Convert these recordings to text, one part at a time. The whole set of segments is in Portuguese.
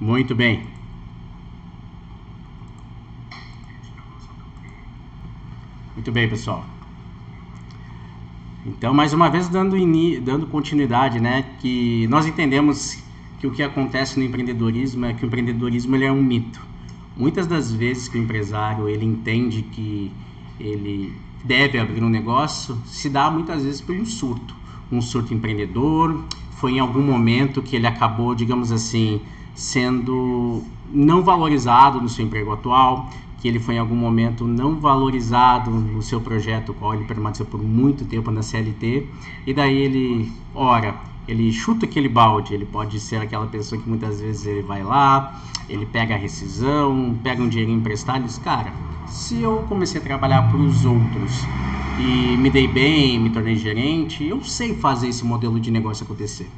Muito bem. Muito bem, pessoal. Então, mais uma vez, dando continuidade, né? Que nós entendemos que o que acontece no empreendedorismo é que o empreendedorismo ele é um mito. Muitas das vezes que o empresário ele entende que ele deve abrir um negócio, se dá muitas vezes por um surto empreendedor. Foi em algum momento que ele acabou, digamos assim, sendo não valorizado no seu emprego atual, que ele foi em algum momento não valorizado no seu projeto, o qual ele permaneceu por muito tempo na CLT, e daí ele chuta aquele balde. Ele pode ser aquela pessoa que muitas vezes ele vai lá, ele pega a rescisão, pega um dinheiro emprestado e diz, cara, se eu comecei a trabalhar para os outros e me dei bem, me tornei gerente, eu sei fazer esse modelo de negócio acontecer.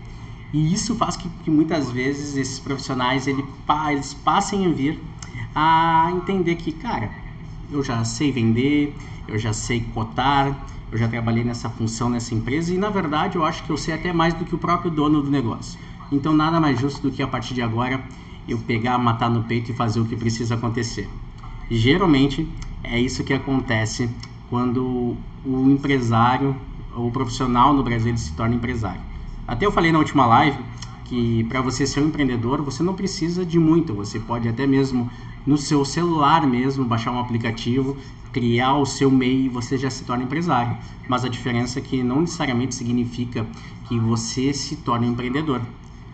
E isso faz que muitas vezes esses profissionais eles passem a vir a entender que, cara, eu já sei vender, eu já sei cotar, eu já trabalhei nessa função, nessa empresa, e na verdade eu acho que eu sei até mais do que o próprio dono do negócio. Então nada mais justo do que a partir de agora eu pegar, matar no peito e fazer o que precisa acontecer. Geralmente é isso que acontece quando o empresário ou o profissional no Brasil ele se torna empresário. Até eu falei na última live que para você ser um empreendedor você não precisa de muito, você pode até mesmo no seu celular mesmo baixar um aplicativo, criar o seu MEI e você já se torna empresário. Mas a diferença é que não necessariamente significa que você se torne um empreendedor.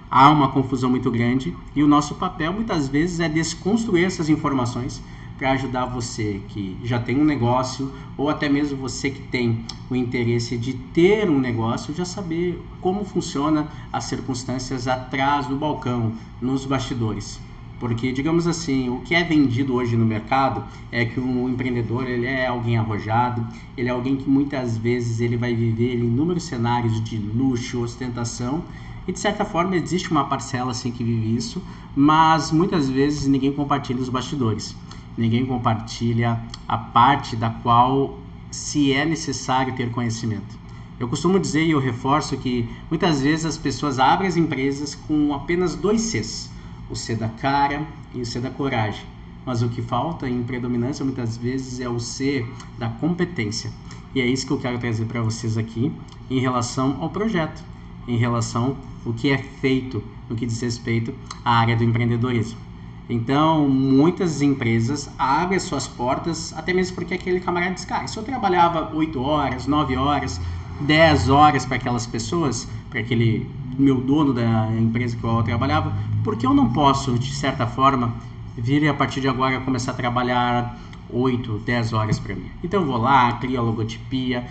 Há uma confusão muito grande e o nosso papel muitas vezes é desconstruir essas informações para ajudar você que já tem um negócio ou até mesmo você que tem o interesse de ter um negócio, já saber como funciona as circunstâncias atrás do balcão, nos bastidores. Porque, digamos assim, o que é vendido hoje no mercado é que um empreendedor ele é alguém arrojado, ele é alguém que muitas vezes ele vai viver em inúmeros cenários de luxo, ostentação, e de certa forma existe uma parcela assim que vive isso, mas muitas vezes ninguém compartilha os bastidores. Ninguém compartilha a parte da qual se é necessário ter conhecimento. Eu costumo dizer e eu reforço que muitas vezes as pessoas abrem as empresas com apenas 2 Cs, o C da cara e o C da coragem. Mas o que falta em predominância muitas vezes é o C da competência. E é isso que eu quero trazer para vocês aqui em relação ao projeto, em relação ao que é feito no que diz respeito à área do empreendedorismo. Então, muitas empresas abrem as suas portas, até mesmo porque aquele camarada diz, cara, se eu trabalhava 8 horas, 9 horas, 10 horas para aquelas pessoas, para aquele meu dono da empresa que eu trabalhava, por que eu não posso, de certa forma, vir e a partir de agora começar a trabalhar 8, 10 horas para mim? Então eu vou lá, crio a logotipia,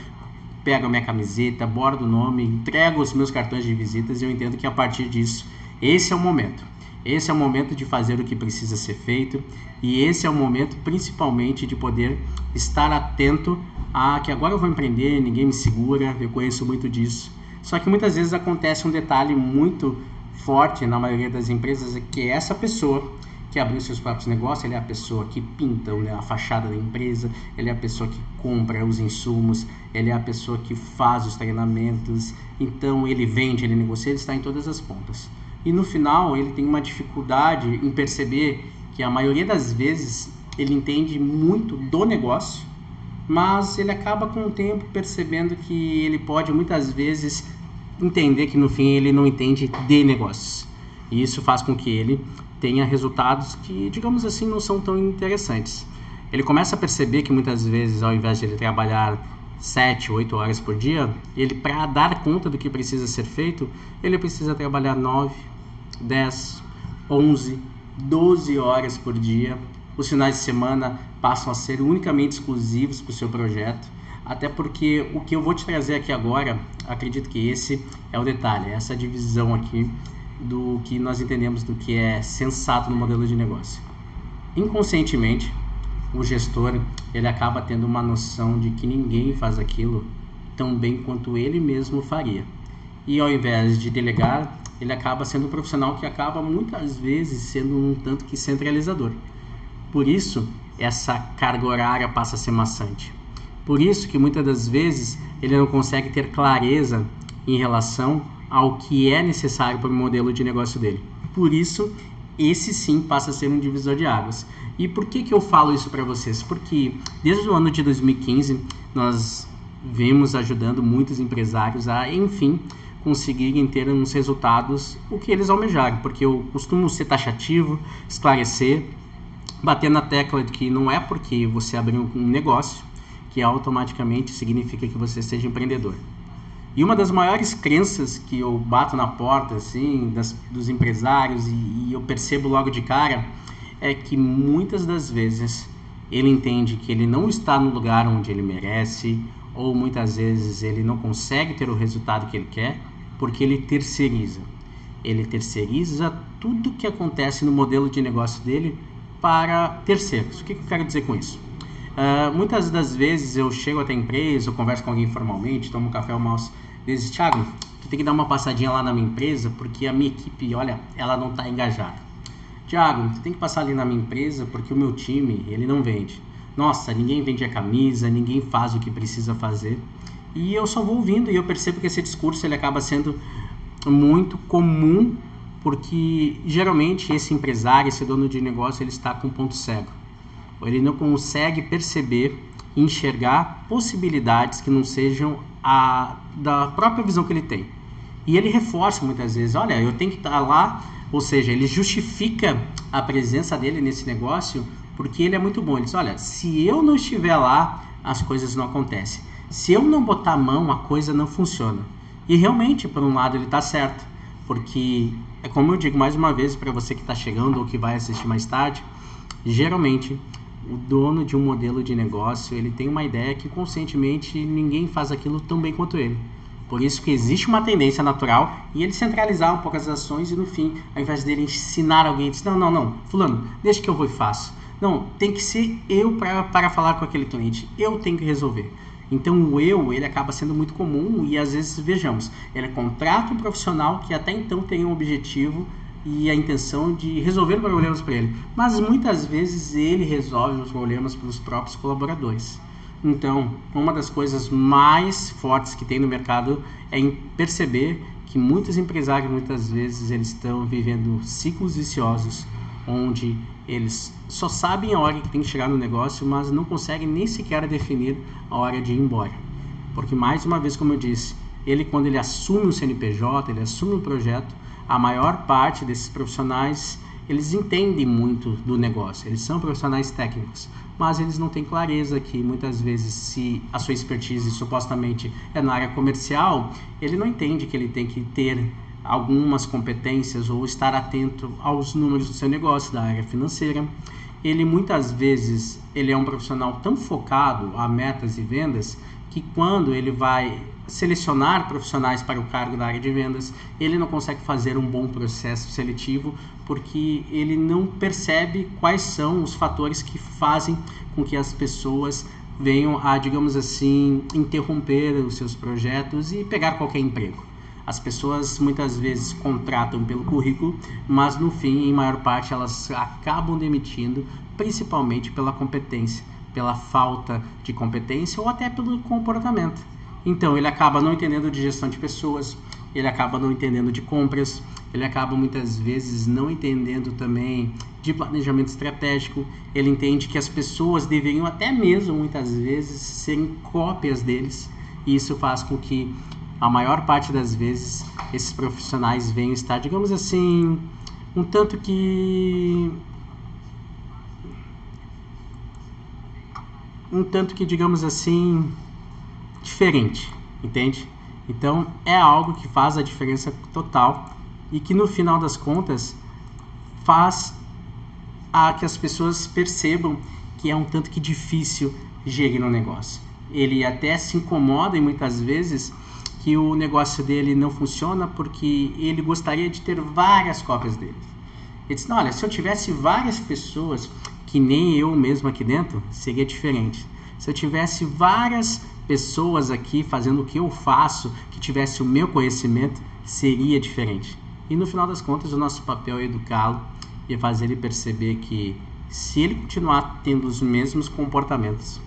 pego a minha camiseta, bordo o nome, entrego os meus cartões de visitas e eu entendo que a partir disso, esse é o momento. Esse é o momento de fazer o que precisa ser feito e esse é o momento principalmente de poder estar atento a que agora eu vou empreender, ninguém me segura, eu conheço muito disso. Só que muitas vezes acontece um detalhe muito forte na maioria das empresas, é que essa pessoa que abriu seus próprios negócios, ele é a pessoa que pinta a fachada da empresa, ele é a pessoa que compra os insumos, ele é a pessoa que faz os treinamentos, então ele vende, ele negocia, ele está em todas as pontas. E no final ele tem uma dificuldade em perceber que a maioria das vezes ele entende muito do negócio, mas ele acaba com o tempo percebendo que ele pode muitas vezes entender que no fim ele não entende de negócios. E isso faz com que ele tenha resultados que, digamos assim, não são tão interessantes. Ele começa a perceber que muitas vezes, ao invés de ele trabalhar 7, 8 horas por dia, ele, para dar conta do que precisa ser feito, ele precisa trabalhar 9, 10, 11, 12 horas por dia. Os finais de semana passam a ser unicamente exclusivos para o seu projeto, até porque o que eu vou te trazer aqui agora, acredito que esse é o detalhe, essa divisão aqui do que nós entendemos do que é sensato no modelo de negócio. Inconscientemente, o gestor ele acaba tendo uma noção de que ninguém faz aquilo tão bem quanto ele mesmo faria. E ao invés de delegar, ele acaba sendo um profissional que acaba muitas vezes sendo um tanto que centralizador. Por isso, essa carga horária passa a ser maçante. Por isso que muitas das vezes ele não consegue ter clareza em relação ao que é necessário para o modelo de negócio dele. Por isso esse sim passa a ser um divisor de águas. E por que eu falo isso para vocês? Porque desde o ano de 2015 nós vemos ajudando muitos empresários a, enfim, conseguirem ter uns resultados o que eles almejaram, porque eu costumo ser taxativo, esclarecer, bater na tecla de que não é porque você abriu um negócio que automaticamente significa que você seja empreendedor. E uma das maiores crenças que eu bato na porta assim, dos empresários e eu percebo logo de cara é que muitas das vezes ele entende que ele não está no lugar onde ele merece, ou muitas vezes ele não consegue ter o resultado que ele quer porque ele terceiriza. Ele terceiriza tudo que acontece no modelo de negócio dele para terceiros. O que eu quero dizer com isso? Muitas das vezes eu chego até a empresa, eu converso com alguém informalmente, tomo um café, almoço, diz, Thiago, tu tem que dar uma passadinha lá na minha empresa porque a minha equipe, olha, ela não está engajada. Thiago, tu tem que passar ali na minha empresa porque o meu time, ele não vende. Nossa, ninguém vende a camisa, ninguém faz o que precisa fazer. E eu só vou ouvindo e eu percebo que esse discurso ele acaba sendo muito comum porque geralmente esse empresário, esse dono de negócio, ele está com um ponto cego. Ele não consegue perceber e enxergar possibilidades que não sejam da própria visão que ele tem. E ele reforça muitas vezes, olha, eu tenho que estar lá, ou seja, ele justifica a presença dele nesse negócio porque ele é muito bom. Ele diz, olha, se eu não estiver lá, as coisas não acontecem. Se eu não botar a mão, a coisa não funciona. E realmente, por um lado, ele está certo, porque é como eu digo mais uma vez para você que está chegando ou que vai assistir mais tarde, geralmente o dono de um modelo de negócio, ele tem uma ideia que conscientemente ninguém faz aquilo tão bem quanto ele. Por isso que existe uma tendência natural e ele centralizar um pouco as ações e no fim, ao invés dele ensinar alguém, diz, não, fulano, deixa que eu vou e faço. Não, tem que ser eu para falar com aquele cliente, eu tenho que resolver. Então o ele acaba sendo muito comum e às vezes, vejamos, ele contrata um profissional que até então tem um objetivo e a intenção de resolver problemas para ele, mas muitas vezes ele resolve os problemas para os próprios colaboradores. Então, uma das coisas mais fortes que tem no mercado é em perceber que muitos empresários, muitas vezes, eles estão vivendo ciclos viciosos, onde eles só sabem a hora que tem que chegar no negócio, mas não conseguem nem sequer definir a hora de ir embora. Porque, mais uma vez, como eu disse, quando ele assume o CNPJ, ele assume o projeto, a maior parte desses profissionais, eles entendem muito do negócio, eles são profissionais técnicos, mas eles não têm clareza que muitas vezes se a sua expertise supostamente é na área comercial, ele não entende que ele tem que ter algumas competências ou estar atento aos números do seu negócio, da área financeira. Ele muitas vezes ele é um profissional tão focado a metas e vendas que quando ele vai selecionar profissionais para o cargo da área de vendas, ele não consegue fazer um bom processo seletivo porque ele não percebe quais são os fatores que fazem com que as pessoas venham a, digamos assim, interromper os seus projetos e pegar qualquer emprego. As pessoas muitas vezes contratam pelo currículo, mas no fim, em maior parte, elas acabam demitindo, principalmente pela competência, pela falta de competência ou até pelo comportamento. Então, ele acaba não entendendo de gestão de pessoas, ele acaba não entendendo de compras, ele acaba muitas vezes não entendendo também de planejamento estratégico, ele entende que as pessoas deveriam até mesmo, muitas vezes, serem cópias deles, e isso faz com que a maior parte das vezes esses profissionais venham estar, digamos assim, um tanto que, digamos assim, diferente, entende? Então é algo que faz a diferença total e que no final das contas faz a que as pessoas percebam que é um tanto que difícil gerir um negócio. Ele até se incomoda e muitas vezes que o negócio dele não funciona porque ele gostaria de ter várias cópias dele. Ele diz, não, olha, se eu tivesse várias pessoas que nem eu mesmo aqui dentro, seria diferente. Se eu tivesse várias pessoas aqui fazendo o que eu faço, que tivesse o meu conhecimento, seria diferente. E no final das contas, o nosso papel é educá-lo e fazer ele perceber que se ele continuar tendo os mesmos comportamentos,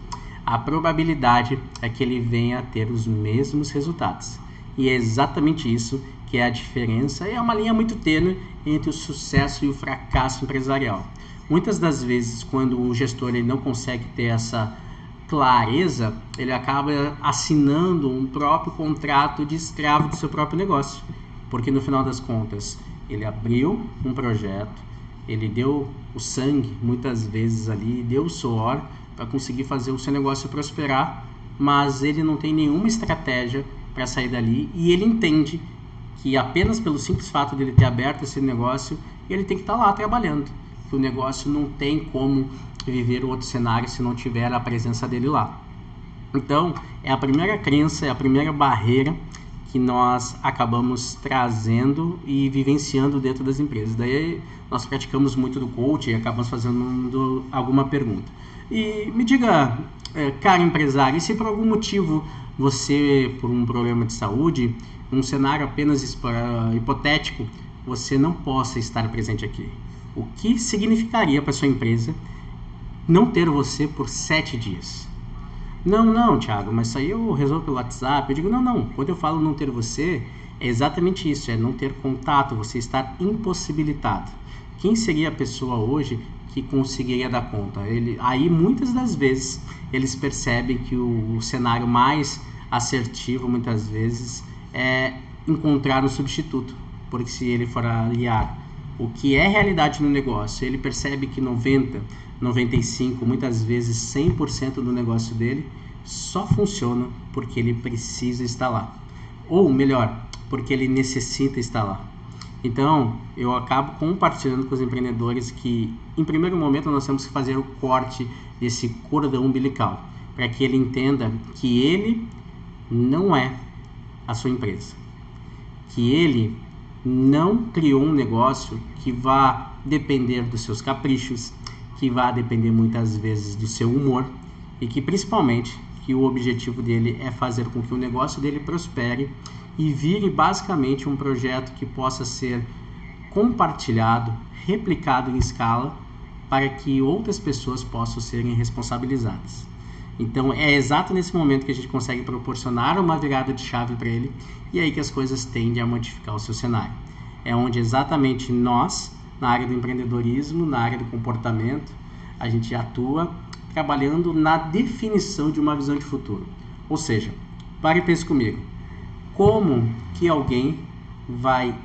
a probabilidade é que ele venha a ter os mesmos resultados. E é exatamente isso que é a diferença, é uma linha muito tênue entre o sucesso e o fracasso empresarial. Muitas das vezes, quando o gestor ele não consegue ter essa clareza, ele acaba assinando um próprio contrato de escravo do seu próprio negócio, porque no final das contas, ele abriu um projeto, ele deu o sangue, muitas vezes ali, deu o suor para conseguir fazer o seu negócio prosperar, mas ele não tem nenhuma estratégia para sair dali e ele entende que apenas pelo simples fato de ele ter aberto esse negócio, ele tem que estar lá trabalhando, que o negócio não tem como viver outro cenário se não tiver a presença dele lá. Então, é a primeira crença, é a primeira barreira que nós acabamos trazendo e vivenciando dentro das empresas. Daí nós praticamos muito do coaching e acabamos fazendo alguma pergunta. E me diga, cara empresário, e se por algum motivo você, por um problema de saúde, um cenário apenas hipotético, você não possa estar presente aqui? O que significaria para sua empresa não ter você por 7 dias? Não, Thiago, mas isso aí eu resolvo pelo WhatsApp. Eu digo, não. Quando eu falo não ter você, é exatamente isso, é não ter contato, você estar impossibilitado. Quem seria a pessoa hoje que conseguiria dar conta? Aí, muitas das vezes, eles percebem que o cenário mais assertivo, muitas vezes, é encontrar um substituto. Porque se ele for aliar o que é realidade no negócio, ele percebe que 90%, 95%, muitas vezes 100% do negócio dele só funciona porque ele precisa estar lá. Ou melhor, porque ele necessita estar lá. Então, eu acabo compartilhando com os empreendedores que, em primeiro momento, nós temos que fazer o corte desse cordão umbilical, para que ele entenda que ele não é a sua empresa. Que ele não criou um negócio que vá depender dos seus caprichos, que vai depender muitas vezes do seu humor e que principalmente que o objetivo dele é fazer com que o negócio dele prospere e vire basicamente um projeto que possa ser compartilhado, replicado em escala para que outras pessoas possam serem responsabilizadas. Então é exato nesse momento que a gente consegue proporcionar uma virada de chave para ele e é aí que as coisas tendem a modificar o seu cenário. É onde exatamente nós, na área do empreendedorismo, na área do comportamento, a gente atua trabalhando na definição de uma visão de futuro. Ou seja, pare e pense comigo. Como que alguém vai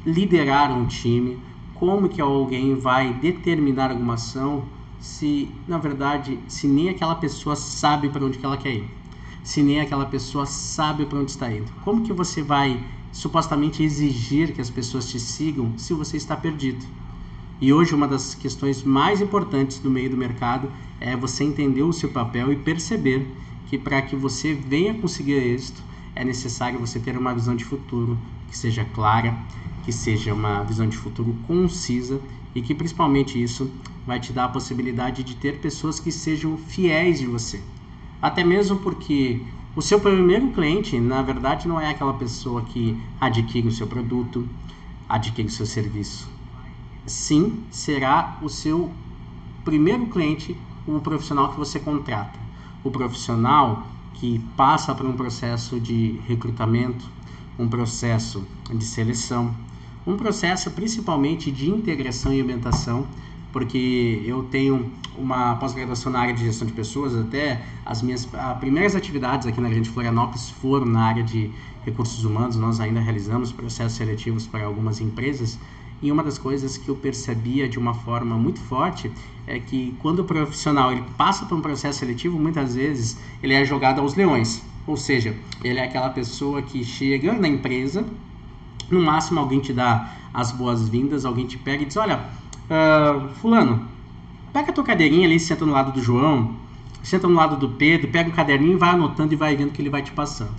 liderar um time? Como que alguém vai determinar alguma ação se, na verdade, se nem aquela pessoa sabe para onde que ela quer ir? Se nem aquela pessoa sabe para onde está indo? Como que você vai supostamente exigir que as pessoas te sigam se você está perdido? E hoje uma das questões mais importantes do meio do mercado é você entender o seu papel e perceber que para que você venha conseguir êxito é necessário você ter uma visão de futuro que seja clara, que seja uma visão de futuro concisa e que principalmente isso vai te dar a possibilidade de ter pessoas que sejam fiéis de você. Até mesmo porque o seu primeiro cliente, na verdade, não é aquela pessoa que adquire o seu produto, adquire o seu serviço. Sim, será o seu primeiro cliente, o profissional que você contrata. O profissional que passa por um processo de recrutamento, um processo de seleção, um processo principalmente de integração e ambientação, porque eu tenho uma pós-graduação na área de gestão de pessoas, até as minhas primeiras atividades aqui na Grande Florianópolis foram na área de recursos humanos, nós ainda realizamos processos seletivos para algumas empresas, e uma das coisas que eu percebia de uma forma muito forte é que quando o profissional ele passa por um processo seletivo, muitas vezes ele é jogado aos leões, ou seja, ele é aquela pessoa que chega na empresa, no máximo alguém te dá as boas-vindas, alguém te pega e diz, olha, fulano, pega a tua cadeirinha ali, senta no lado do João, senta no lado do Pedro, pega o caderninho, vai anotando e vai vendo que ele vai te passando.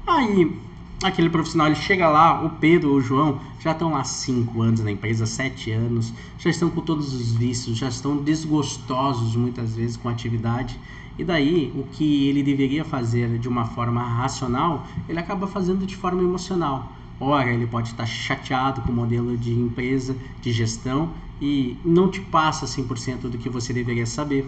Aí, aquele profissional, ele chega lá, o Pedro ou o João, já estão lá 5 anos na empresa, 7 anos, já estão com todos os vícios, já estão desgostosos muitas vezes com a atividade, e daí o que ele deveria fazer de uma forma racional, ele acaba fazendo de forma emocional. Ora, ele pode estar chateado com o modelo de empresa, de gestão, e não te passa 100% do que você deveria saber.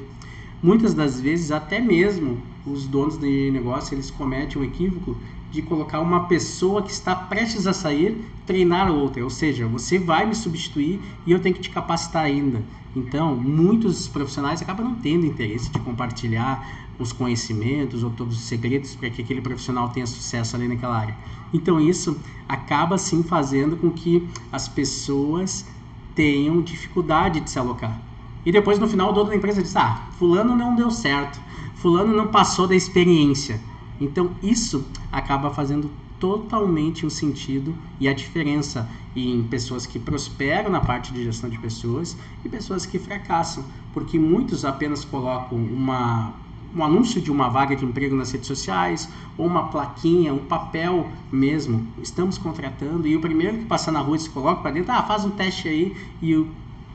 Muitas das vezes, até mesmo os donos de negócio, eles cometem o equívoco de colocar uma pessoa que está prestes a sair, treinar outra, ou seja, você vai me substituir e eu tenho que te capacitar ainda. Então, muitos profissionais acabam não tendo interesse de compartilhar os conhecimentos ou todos os segredos para que aquele profissional tenha sucesso ali naquela área. Então, isso acaba sim fazendo com que as pessoas tenham dificuldade de se alocar. E depois, no final, o dono da empresa diz, fulano não deu certo, fulano não passou da experiência. Então, isso acaba fazendo totalmente o sentido e a diferença em pessoas que prosperam na parte de gestão de pessoas e pessoas que fracassam, porque muitos apenas colocam um anúncio de uma vaga de emprego nas redes sociais, ou uma plaquinha, um papel mesmo, estamos contratando, e o primeiro que passar na rua se coloca para dentro, faz um teste aí e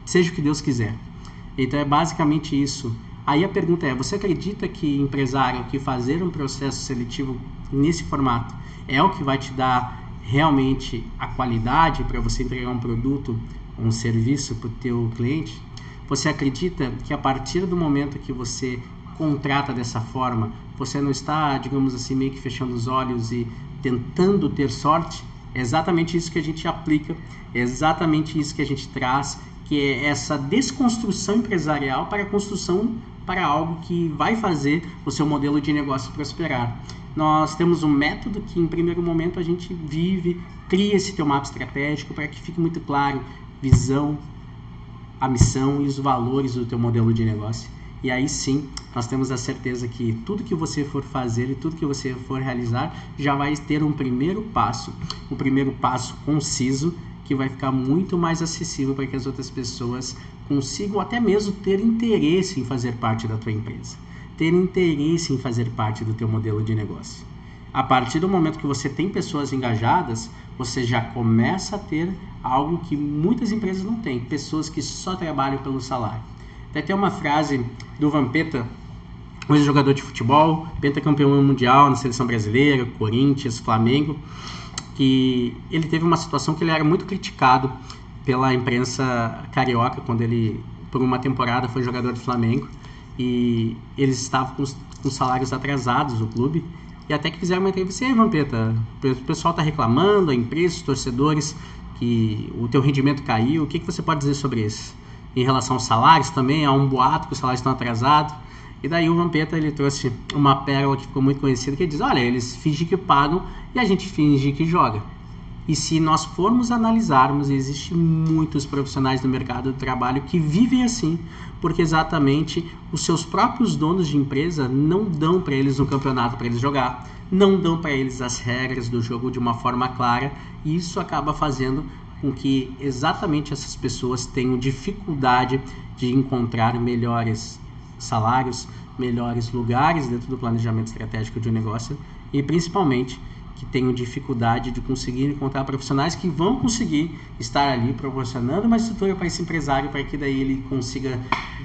seja o que Deus quiser. Então é basicamente isso. Aí a pergunta é, você acredita que empresário, que fazer um processo seletivo nesse formato é o que vai te dar realmente a qualidade para você entregar um produto, um serviço para o teu cliente? Você acredita que a partir do momento que você contrata dessa forma, você não está, digamos assim, meio que fechando os olhos e tentando ter sorte? É exatamente isso que a gente aplica, é exatamente isso que a gente traz, que é essa desconstrução empresarial para a construção para algo que vai fazer o seu modelo de negócio prosperar. Nós temos um método que, em primeiro momento, a gente vive, cria esse teu mapa estratégico para que fique muito claro visão, a missão e os valores do teu modelo de negócio. E aí sim, nós temos a certeza que tudo que você for fazer e tudo que você for realizar já vai ter um primeiro passo conciso, que vai ficar muito mais acessível para que as outras pessoas consigam até mesmo ter interesse em fazer parte da tua empresa, ter interesse em fazer parte do teu modelo de negócio. A partir do momento que você tem pessoas engajadas, você já começa a ter algo que muitas empresas não têm, pessoas que só trabalham pelo salário. Tem até uma frase do Vampeta, hoje jogador de futebol, pentacampeão mundial na seleção brasileira, Corinthians, Flamengo, que ele teve uma situação que ele era muito criticado pela imprensa carioca, quando ele, por uma temporada, foi jogador do Flamengo, e eles estavam com salários atrasados no clube, e até que fizeram uma entrevista, e aí, Vampeta, o pessoal está reclamando, a empresa, os torcedores, que o teu rendimento caiu, o que você pode dizer sobre isso? Em relação aos salários também, há um boato que os salários estão atrasados. E daí o Vampeta, ele trouxe uma pérola que ficou muito conhecida, que ele diz, olha, eles fingem que pagam e a gente finge que joga. E se nós formos analisarmos, existem muitos profissionais do mercado do trabalho que vivem assim, porque exatamente os seus próprios donos de empresa não dão para eles um campeonato para eles jogar, não dão para eles as regras do jogo de uma forma clara, e isso acaba fazendo com que exatamente essas pessoas tenham dificuldade de encontrar melhores salários, melhores lugares dentro do planejamento estratégico de um negócio e principalmente que tenham dificuldade de conseguir encontrar profissionais que vão conseguir estar ali proporcionando uma estrutura para esse empresário para que daí ele consiga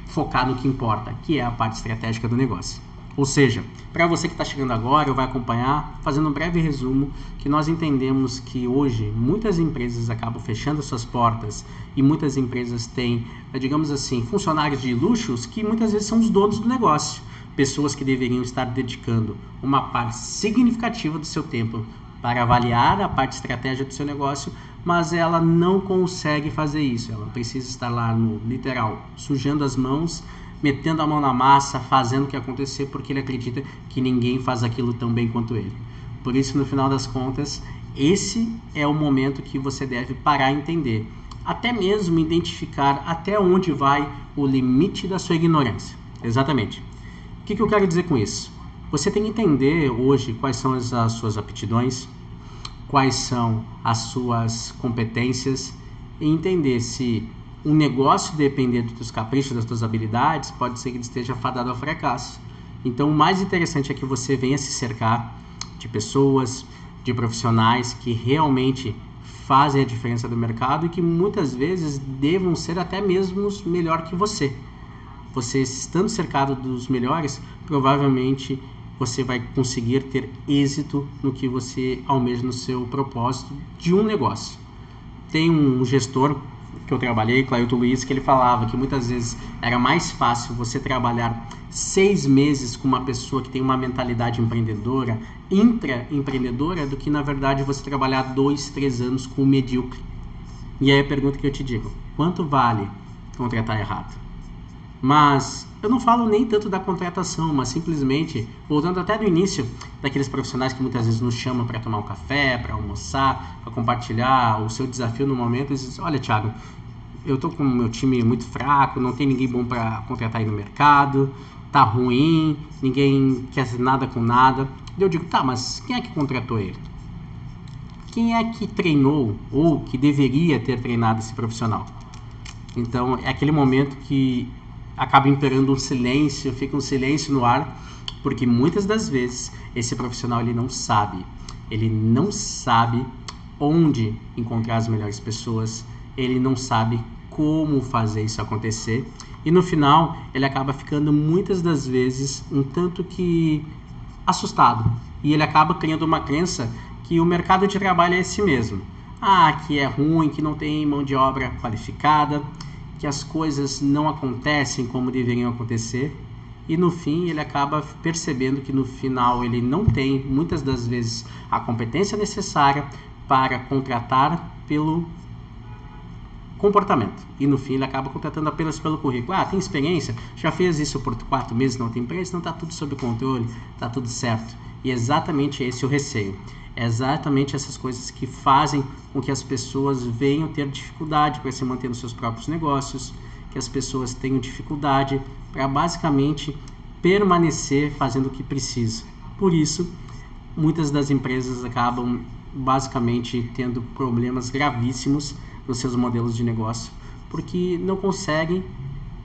focar no que importa, que é a parte estratégica do negócio. Ou seja, para você que está chegando agora ou vai acompanhar, fazendo um breve resumo, que nós entendemos que hoje muitas empresas acabam fechando suas portas e muitas empresas têm, digamos assim, funcionários de luxos que muitas vezes são os donos do negócio. Pessoas que deveriam estar dedicando uma parte significativa do seu tempo para avaliar a parte estratégica do seu negócio, mas ela não consegue fazer isso. Ela precisa estar lá no literal, sujando as mãos, metendo a mão na massa, fazendo o que acontecer, porque ele acredita que ninguém faz aquilo tão bem quanto ele. Por isso, no final das contas, esse é o momento que você deve parar e entender. Até mesmo identificar até onde vai o limite da sua ignorância. Exatamente. O que eu quero dizer com isso? Você tem que entender hoje quais são as suas aptidões, quais são as suas competências e entender se um negócio depender dos teus caprichos, das tuas habilidades, pode ser que ele esteja fadado ao fracasso. Então, o mais interessante é que você venha se cercar de pessoas, de profissionais que realmente fazem a diferença do mercado e que muitas vezes devam ser até mesmo melhor que você. Você estando cercado dos melhores, provavelmente você vai conseguir ter êxito no que você almeja no seu propósito de um negócio. Tem um gestor que eu trabalhei, Clailton Luiz, que ele falava que muitas vezes era mais fácil você trabalhar 6 meses com uma pessoa que tem uma mentalidade empreendedora, intraempreendedora, do que na verdade você trabalhar 2, 3 anos com um medíocre. E aí a pergunta que eu te digo, quanto vale contratar errado? Mas eu não falo nem tanto da contratação, mas simplesmente, voltando até do início, daqueles profissionais que muitas vezes nos chamam para tomar um café, para almoçar, para compartilhar o seu desafio no momento, e dizem, olha, Thiago, eu tô com o meu time muito fraco, não tem ninguém bom para contratar aí no mercado, tá ruim, ninguém quer nada com nada. E eu digo, tá, mas quem é que contratou ele? Quem é que treinou ou que deveria ter treinado esse profissional? Então, é aquele momento que acaba imperando um silêncio, fica um silêncio no ar, porque muitas das vezes esse profissional ele não sabe onde encontrar as melhores pessoas, ele não sabe como fazer isso acontecer, e no final ele acaba ficando muitas das vezes um tanto que assustado, e ele acaba criando uma crença que o mercado de trabalho é esse mesmo, que é ruim, que não tem mão de obra qualificada, que as coisas não acontecem como deveriam acontecer, e no fim ele acaba percebendo que no final ele não tem muitas das vezes a competência necessária para contratar pelo comportamento, e no fim ele acaba contratando apenas pelo currículo. Tem experiência? Já fez isso por 4 meses, não tem empresa? Não, está tudo sob controle, está tudo certo. E exatamente esse o receio. É exatamente essas coisas que fazem com que as pessoas venham ter dificuldade para se manter nos seus próprios negócios, que as pessoas tenham dificuldade para basicamente permanecer fazendo o que precisa. Por isso, muitas das empresas acabam basicamente tendo problemas gravíssimos nos seus modelos de negócio, porque não conseguem,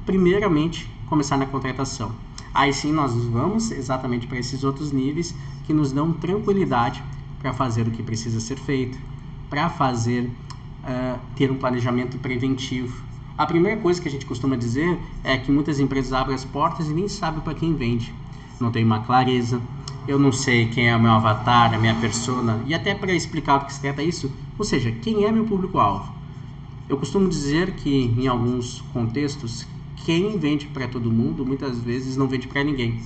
primeiramente, começar na contratação. Aí sim nós vamos exatamente para esses outros níveis que nos dão tranquilidade para fazer o que precisa ser feito, para fazer ter um planejamento preventivo. A primeira coisa que a gente costuma dizer é que muitas empresas abrem as portas e nem sabem para quem vende. Não tem uma clareza, eu não sei quem é o meu avatar, a minha persona, e até para explicar o que se trata isso, ou seja, quem é meu público-alvo. Eu costumo dizer que em alguns contextos, quem vende para todo mundo, muitas vezes não vende para ninguém.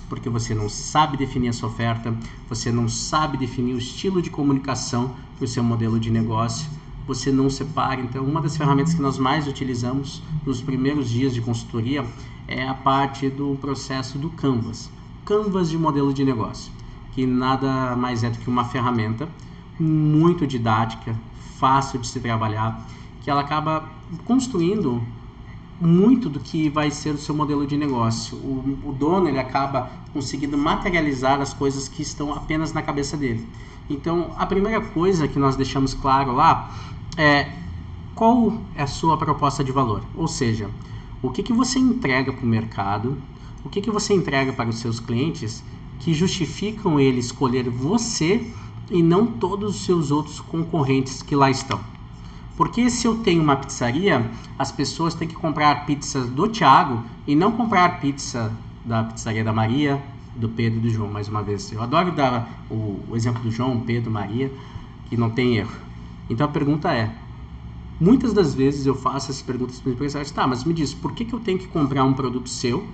Porque você não sabe definir a sua oferta, você não sabe definir o estilo de comunicação para o seu modelo de negócio, você não separa. Então, uma das ferramentas que nós mais utilizamos nos primeiros dias de consultoria é a parte do processo do Canvas. Canvas de modelo de negócio, que nada mais é do que uma ferramenta muito didática, fácil de se trabalhar, que ela acaba construindo muito do que vai ser o seu modelo de negócio. O dono ele acaba conseguindo materializar as coisas que estão apenas na cabeça dele. Então, a primeira coisa que nós deixamos claro lá é qual é a sua proposta de valor. Ou seja, o que você entrega para o mercado, o que você entrega para os seus clientes que justificam ele escolher você e não todos os seus outros concorrentes que lá estão. Porque se eu tenho uma pizzaria, as pessoas têm que comprar pizza do Thiago e não comprar pizza da pizzaria da Maria, do Pedro e do João, mais uma vez. Eu adoro dar o exemplo do João, Pedro, Maria, que não tem erro. Então a pergunta é, muitas das vezes eu faço essas perguntas para os empresários, mas me diz, por que eu tenho que comprar um produto seu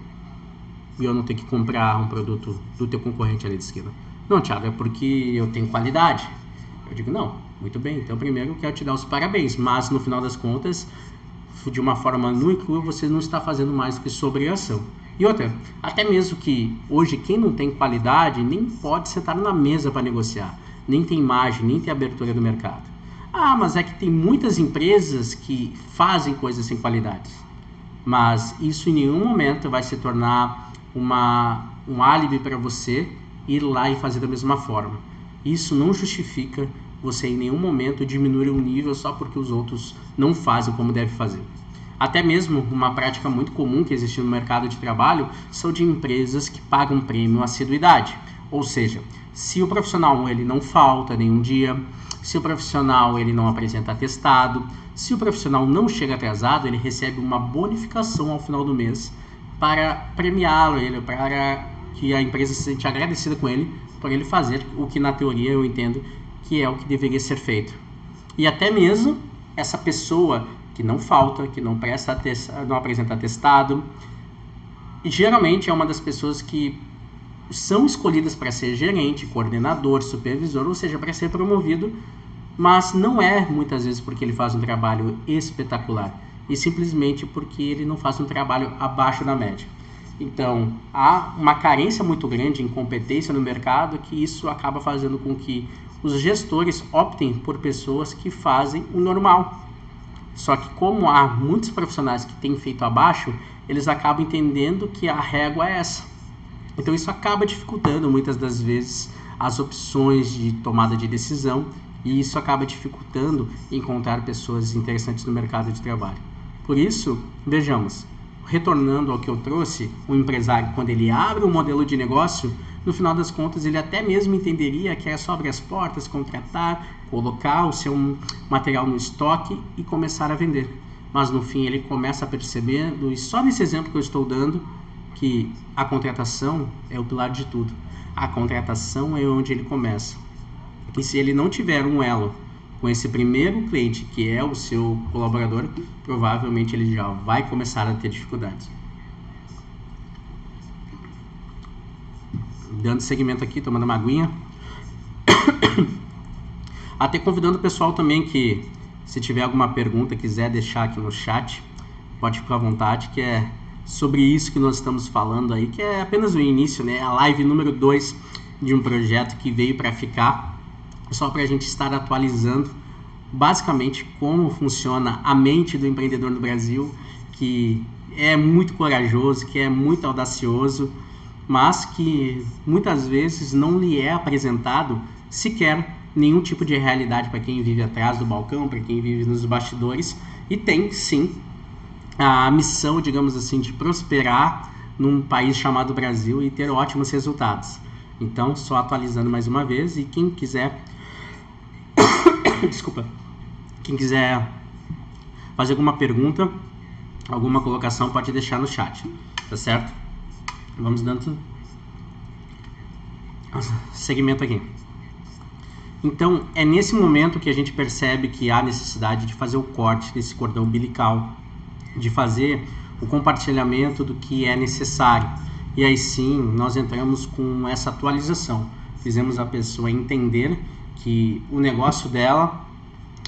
e eu não tenho que comprar um produto do teu concorrente ali de esquina? Não, Thiago, é porque eu tenho qualidade. Eu digo, não, muito bem, então primeiro eu quero te dar os parabéns, mas no final das contas, de uma forma nua e crua, você não está fazendo mais do que sua obrigação. E outra, até mesmo que hoje quem não tem qualidade nem pode sentar na mesa para negociar, nem tem imagem, nem tem abertura do mercado. Mas é que tem muitas empresas que fazem coisas sem qualidade, mas isso em nenhum momento vai se tornar um álibi para você ir lá e fazer da mesma forma. Isso não justifica você em nenhum momento diminuir um nível só porque os outros não fazem como deve fazer. Até mesmo uma prática muito comum que existe no mercado de trabalho são de empresas que pagam prêmio à assiduidade. Ou seja, se o profissional ele não falta nenhum dia, se o profissional ele não apresenta atestado, se o profissional não chega atrasado, ele recebe uma bonificação ao final do mês para premiá-lo, para que a empresa se sente agradecida com ele por ele fazer o que na teoria eu entendo que é o que deveria ser feito. E até mesmo essa pessoa que não falta, que não não apresenta atestado. E geralmente é uma das pessoas que são escolhidas para ser gerente, coordenador, supervisor, ou seja, para ser promovido, mas não é muitas vezes porque ele faz um trabalho espetacular, e simplesmente porque ele não faz um trabalho abaixo da média. Então, há uma carência muito grande em competência no mercado, que isso acaba fazendo com que os gestores optem por pessoas que fazem o normal. Só que como há muitos profissionais que têm feito abaixo, eles acabam entendendo que a régua é essa. Então isso acaba dificultando muitas das vezes as opções de tomada de decisão, e isso acaba dificultando encontrar pessoas interessantes no mercado de trabalho. Por isso, vejamos, retornando ao que eu trouxe, o empresário, quando ele abre um modelo de negócio, no final das contas ele até mesmo entenderia que é só abrir as portas, contratar, colocar o seu material no estoque e começar a vender. Mas no fim ele começa a perceber, e só nesse exemplo que eu estou dando, que a contratação é o pilar de tudo. A contratação é onde ele começa. E se ele não tiver um elo com esse primeiro cliente, que é o seu colaborador, provavelmente ele já vai começar a ter dificuldades. Dando seguimento aqui, tomando uma aguinha. Até convidando o pessoal também que, se tiver alguma pergunta, quiser deixar aqui no chat, pode ficar à vontade, que é sobre isso que nós estamos falando aí, que é apenas o início, né? A live número 2 de um projeto que veio para ficar, só para a gente estar atualizando basicamente como funciona a mente do empreendedor no Brasil, que é muito corajoso, que é muito audacioso, mas que muitas vezes não lhe é apresentado sequer nenhum tipo de realidade para quem vive atrás do balcão, para quem vive nos bastidores, e tem sim a missão, digamos assim, de prosperar num país chamado Brasil e ter ótimos resultados. Então, só atualizando mais uma vez, e quem quiser desculpa, quem quiser fazer alguma pergunta, alguma colocação, pode deixar no chat, tá certo? Vamos dando segmento aqui. Então, é nesse momento que a gente percebe que há necessidade de fazer o corte desse cordão umbilical, de fazer o compartilhamento do que é necessário. E aí sim, nós entramos com essa atualização. Fizemos a pessoa entender que o negócio dela,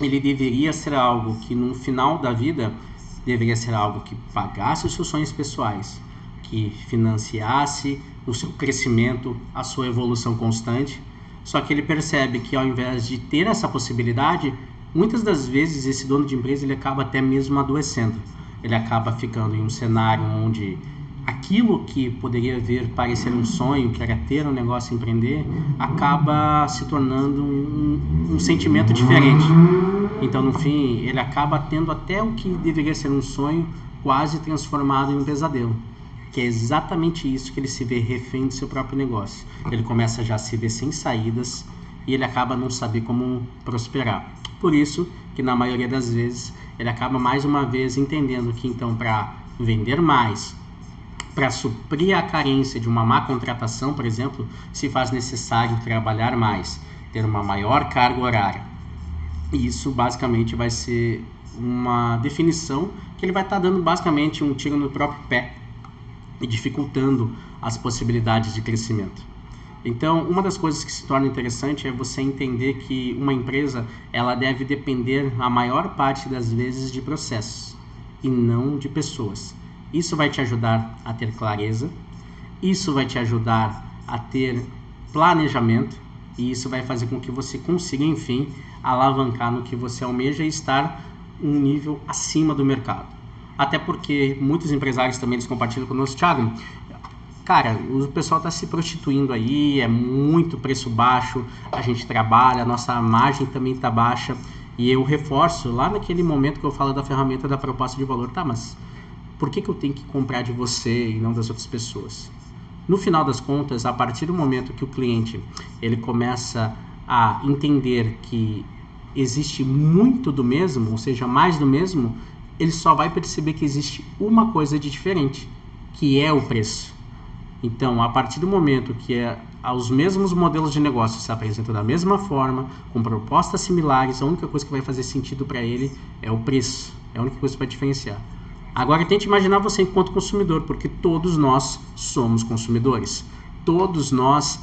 ele deveria ser algo que no final da vida, deveria ser algo que pagasse os seus sonhos pessoais, que financiasse o seu crescimento, a sua evolução constante. Só que ele percebe que ao invés de ter essa possibilidade, muitas das vezes esse dono de empresa ele acaba até mesmo adoecendo. Ele acaba ficando em um cenário onde aquilo que poderia vir parecer um sonho, que era ter um negócio e empreender, acaba se tornando um sentimento diferente. Então, no fim, ele acaba tendo até o que deveria ser um sonho quase transformado em um pesadelo. Que é exatamente isso que ele se vê refém do seu próprio negócio. Ele começa já a se ver sem saídas e ele acaba não saber como prosperar. Por isso que na maioria das vezes ele acaba mais uma vez entendendo que então para vender mais, para suprir a carência de uma má contratação, por exemplo, se faz necessário trabalhar mais, ter uma maior carga horária. E isso basicamente vai ser uma definição que ele vai estar dando basicamente um tiro no próprio pé e dificultando as possibilidades de crescimento. Então, uma das coisas que se torna interessante é você entender que uma empresa ela deve depender a maior parte das vezes de processos e não de pessoas. Isso vai te ajudar a ter clareza, isso vai te ajudar a ter planejamento e isso vai fazer com que você consiga, enfim, alavancar no que você almeja e estar um nível acima do mercado. Até porque muitos empresários também eles compartilham conosco, Thiago, cara, o pessoal está se prostituindo aí, é muito preço baixo, a gente trabalha, a nossa margem também está baixa, e eu reforço lá naquele momento que eu falo da ferramenta da proposta de valor, tá, mas por que eu tenho que comprar de você e não das outras pessoas? No final das contas, a partir do momento que o cliente ele começa a entender que existe muito do mesmo, ou seja, mais do mesmo, ele só vai perceber que existe uma coisa de diferente, que é o preço. Então, a partir do momento que os mesmos modelos de negócio se apresentam da mesma forma, com propostas similares, a única coisa que vai fazer sentido para ele é o preço. É a única coisa que vai diferenciar. Agora tente imaginar você enquanto consumidor, porque todos nós somos consumidores. Todos nós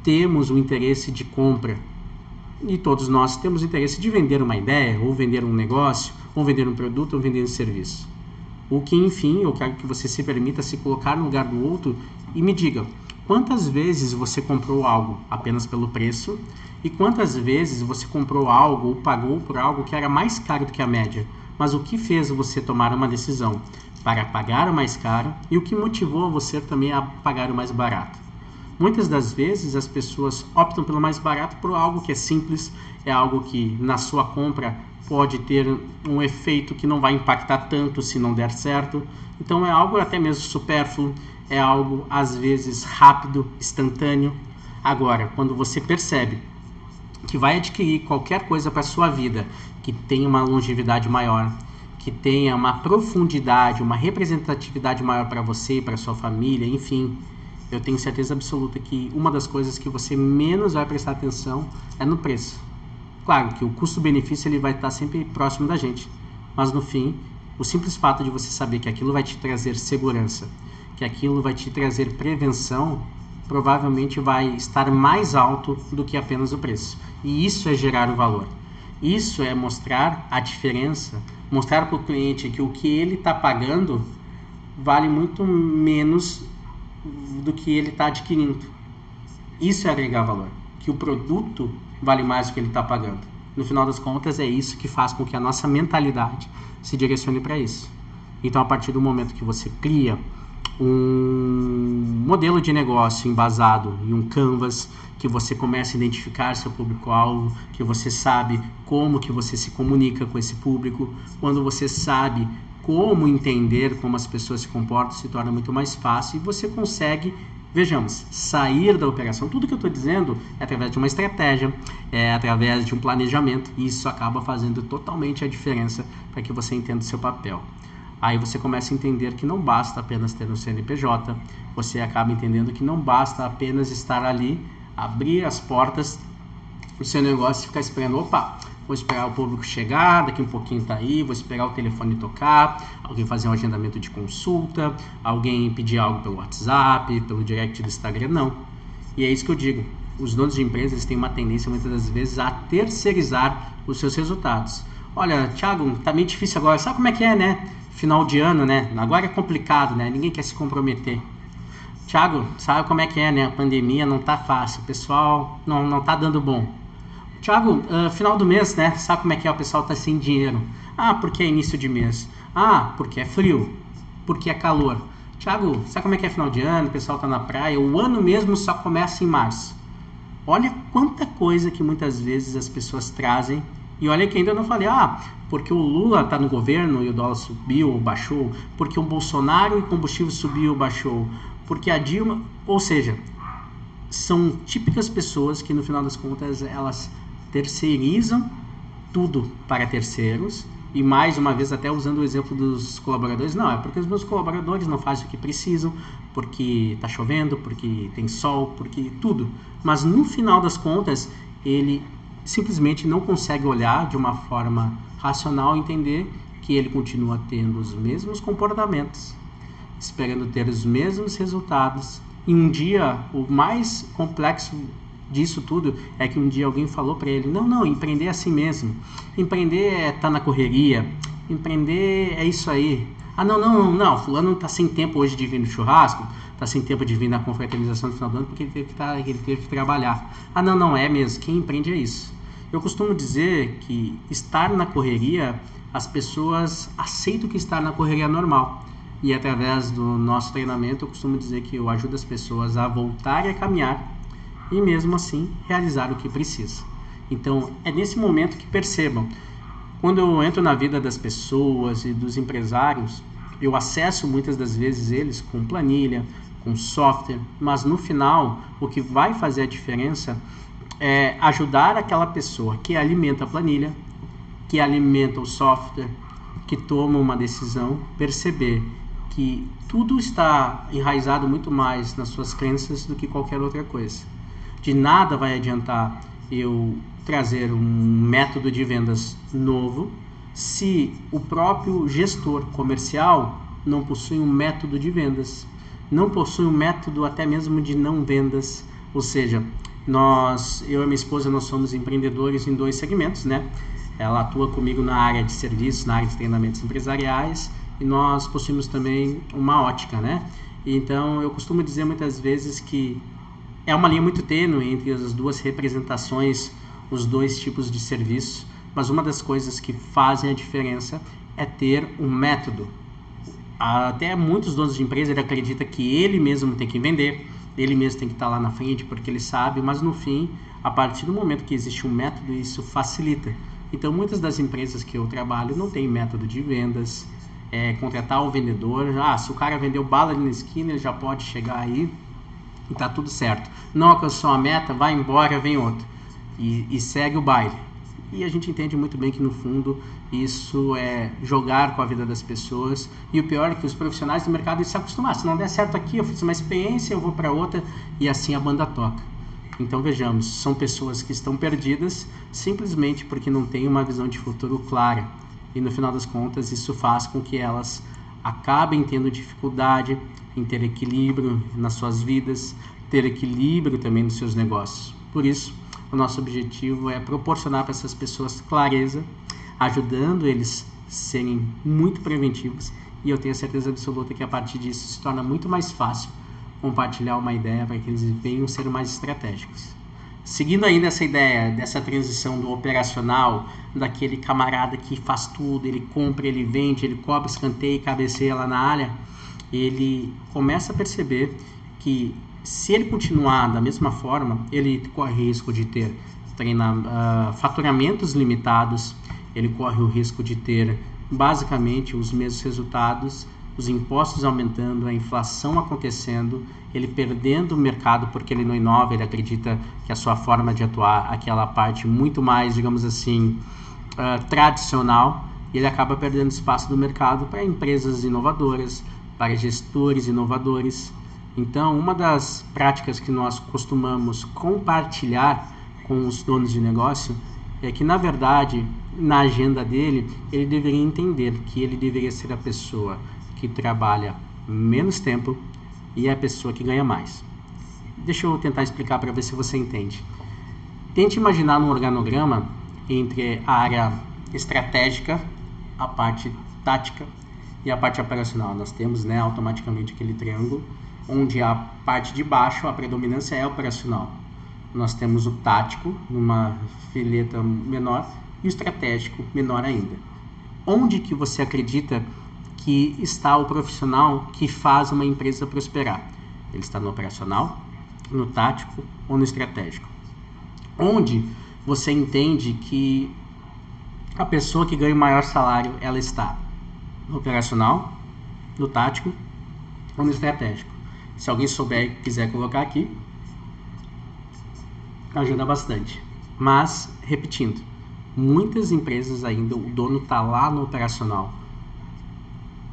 temos o interesse de compra. E todos nós temos interesse de vender uma ideia, ou vender um negócio, ou vender um produto, ou vender um serviço. O que, enfim, eu quero que você se permita se colocar no lugar do outro e me diga, quantas vezes você comprou algo apenas pelo preço e quantas vezes você comprou algo ou pagou por algo que era mais caro do que a média, mas o que fez você tomar uma decisão para pagar o mais caro e o que motivou você também a pagar o mais barato? Muitas das vezes as pessoas optam pelo mais barato por algo que é simples, é algo que na sua compra pode ter um efeito que não vai impactar tanto se não der certo. Então é algo até mesmo supérfluo, é algo às vezes rápido, instantâneo. Agora, quando você percebe que vai adquirir qualquer coisa para a sua vida, que tenha uma longevidade maior, que tenha uma profundidade, uma representatividade maior para você e para sua família, enfim, eu tenho certeza absoluta que uma das coisas que você menos vai prestar atenção é no preço. Claro que o custo-benefício ele vai estar sempre próximo da gente, mas no fim, o simples fato de você saber que aquilo vai te trazer segurança, que aquilo vai te trazer prevenção, provavelmente vai estar mais alto do que apenas o preço. E isso é gerar o valor. Isso é mostrar a diferença, mostrar para o cliente que o que ele está pagando vale muito menos do que ele está adquirindo. Isso é agregar valor, que o produto vale mais do que ele está pagando. No final das contas, é isso que faz com que a nossa mentalidade se direcione para isso. Então, a partir do momento que você cria um modelo de negócio embasado em um canvas, que você começa a identificar seu público-alvo, que você sabe como que você se comunica com esse público, quando você sabe como entender como as pessoas se comportam, se torna muito mais fácil e você consegue, vejamos, sair da operação. Tudo que eu estou dizendo é através de uma estratégia, é através de um planejamento, e isso acaba fazendo totalmente a diferença para que você entenda o seu papel. Aí você começa a entender que não basta apenas ter um CNPJ, você acaba entendendo que não basta apenas estar ali, abrir as portas do seu negócio e ficar esperando, opa, vou esperar o público chegar, daqui um pouquinho tá aí, vou esperar o telefone tocar, alguém fazer um agendamento de consulta, alguém pedir algo pelo WhatsApp, pelo direct do Instagram, não. E é isso que eu digo, os donos de empresas têm uma tendência muitas das vezes a terceirizar os seus resultados. Olha, Thiago, tá meio difícil agora, sabe como é que é, né? Final de ano, né? Agora é complicado, né? Ninguém quer se comprometer. Thiago, sabe como é que é, né? A pandemia não tá fácil, o pessoal não tá dando bom. Thiago, final do mês, né? Sabe como é que é? O pessoal tá sem dinheiro. Ah, porque é início de mês. Ah, porque é frio. Porque é calor. Thiago, sabe como é que é final de ano? O pessoal tá na praia. O ano mesmo só começa em março. Olha quanta coisa que muitas vezes as pessoas trazem. E olha que ainda não falei, porque o Lula tá no governo e o dólar subiu ou baixou. Porque o Bolsonaro e o combustível subiu ou baixou. Porque a Dilma... Ou seja, são típicas pessoas que no final das contas elas terceirizam tudo para terceiros e mais uma vez até usando o exemplo dos colaboradores, não, é porque os meus colaboradores não fazem o que precisam, porque está chovendo, porque tem sol, porque tudo, mas no final das contas ele simplesmente não consegue olhar de uma forma racional e entender que ele continua tendo os mesmos comportamentos, esperando ter os mesmos resultados. E um dia, o mais complexo disso tudo é que um dia alguém falou para ele, não, empreender é assim mesmo, empreender é estar na correria, empreender é isso aí. Não, fulano está sem tempo hoje de vir no churrasco, está sem tempo de vir na confraternização do final do ano porque ele teve que trabalhar. Não, é mesmo, quem empreende é isso. Eu costumo dizer que estar na correria, as pessoas aceitam que estar na correria é normal. E através do nosso treinamento eu costumo dizer que eu ajudo as pessoas a voltarem a caminhar e mesmo assim realizar o que precisa. Então é nesse momento que percebam, quando eu entro na vida das pessoas e dos empresários, eu acesso muitas das vezes eles com planilha, com software, mas no final o que vai fazer a diferença é ajudar aquela pessoa que alimenta a planilha, que alimenta o software, que toma uma decisão, perceber que tudo está enraizado muito mais nas suas crenças do que qualquer outra coisa. De nada vai adiantar eu trazer um método de vendas novo se o próprio gestor comercial não possui um método de vendas, não possui um método até mesmo de não vendas, ou seja, eu e minha esposa, nós somos empreendedores em 2 segmentos, né? Ela atua comigo na área de serviços, na área de treinamentos empresariais, e nós possuímos também uma ótica, né? Então, eu costumo dizer muitas vezes que é uma linha muito tênue entre as 2 representações, os 2 tipos de serviço, mas uma das coisas que fazem a diferença é ter um método. Até muitos donos de empresa, ele acredita que ele mesmo tem que vender, ele mesmo tem que estar lá na frente porque ele sabe, mas no fim, a partir do momento que existe um método, isso facilita. Então, muitas das empresas que eu trabalho não têm método de vendas, contratar o vendedor, se o cara vendeu bala ali na esquina, ele já pode chegar aí e tá tudo certo. Não alcançou a meta, vai embora, vem outro. E segue o baile. E a gente entende muito bem que, no fundo, isso é jogar com a vida das pessoas. E o pior é que os profissionais do mercado se acostumam. Se não der certo aqui, eu fiz uma experiência, eu vou para outra, e assim a banda toca. Então, vejamos, são pessoas que estão perdidas simplesmente porque não têm uma visão de futuro clara. E, no final das contas, isso faz com que elas acabem tendo dificuldade em ter equilíbrio nas suas vidas, ter equilíbrio também nos seus negócios. Por isso, o nosso objetivo é proporcionar para essas pessoas clareza, ajudando eles a serem muito preventivos, e eu tenho certeza absoluta que a partir disso se torna muito mais fácil compartilhar uma ideia para que eles venham ser mais estratégicos. Seguindo ainda essa ideia dessa transição do operacional, daquele camarada que faz tudo, ele compra, ele vende, ele cobra escanteio e cabeceia lá na área, ele começa a perceber que se ele continuar da mesma forma, ele corre risco de ter faturamentos limitados, ele corre o risco de ter basicamente os mesmos resultados, os impostos aumentando, a inflação acontecendo, ele perdendo o mercado porque ele não inova, ele acredita que a sua forma de atuar, aquela parte muito mais, digamos assim, tradicional, e ele acaba perdendo espaço no mercado para empresas inovadoras, para gestores inovadores. Então, uma das práticas que nós costumamos compartilhar com os donos de negócio é que, na verdade, na agenda dele, ele deveria entender que ele deveria ser a pessoa que trabalha menos tempo e a pessoa que ganha mais. Deixa eu tentar explicar para ver se você entende. Tente imaginar um organograma entre a área estratégica, a parte tática e a parte operacional. Nós temos, né, automaticamente aquele triângulo, onde a parte de baixo, a predominância é operacional. Nós temos o tático, numa fileta menor, e o estratégico, menor ainda. Onde que você acredita que está o profissional que faz uma empresa prosperar? Ele está no operacional, no tático ou no estratégico? Onde você entende que a pessoa que ganha o maior salário, ela está no operacional, no tático ou no estratégico? Se alguém souber e quiser colocar aqui, ajuda bastante. Mas, repetindo, muitas empresas ainda, o dono está lá no operacional,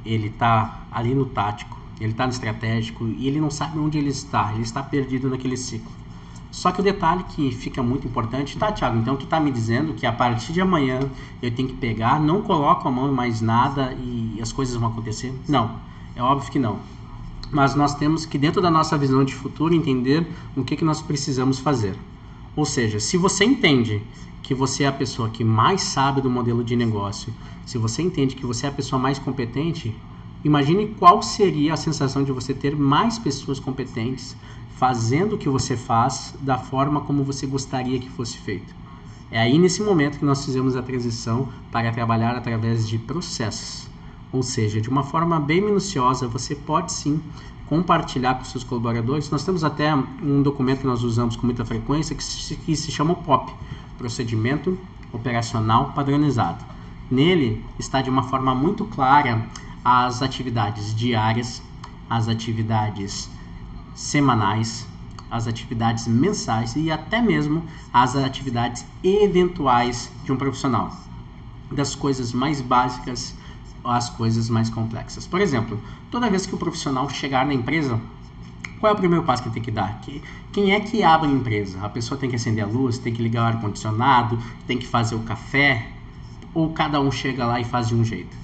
ele está ali no tático, ele está no estratégico e ele não sabe onde ele está perdido naquele ciclo. Só que o detalhe que fica muito importante, tá, Thiago, então tu está me dizendo que a partir de amanhã eu tenho que pegar, não coloco a mão em mais nada e as coisas vão acontecer? Não, é óbvio que não. Mas nós temos que, dentro da nossa visão de futuro, entender o que nós precisamos fazer. Ou seja, se você entende que você é a pessoa que mais sabe do modelo de negócio, se você entende que você é a pessoa mais competente, imagine qual seria a sensação de você ter mais pessoas competentes fazendo o que você faz da forma como você gostaria que fosse feito. É aí, nesse momento, que nós fizemos a transição para trabalhar através de processos. Ou seja, de uma forma bem minuciosa, você pode sim compartilhar com seus colaboradores. Nós temos até um documento que nós usamos com muita frequência que se chama o POP, Procedimento Operacional Padronizado. Nele está de uma forma muito clara as atividades diárias, as atividades semanais, as atividades mensais e até mesmo as atividades eventuais de um profissional, das coisas mais básicas às coisas mais complexas. Por exemplo, toda vez que o profissional chegar na empresa, qual é o primeiro passo que ele tem que dar? Quem é que abre a empresa? A pessoa tem que acender a luz, tem que ligar o ar-condicionado, tem que fazer o café. ou cada um chega lá e faz de um jeito?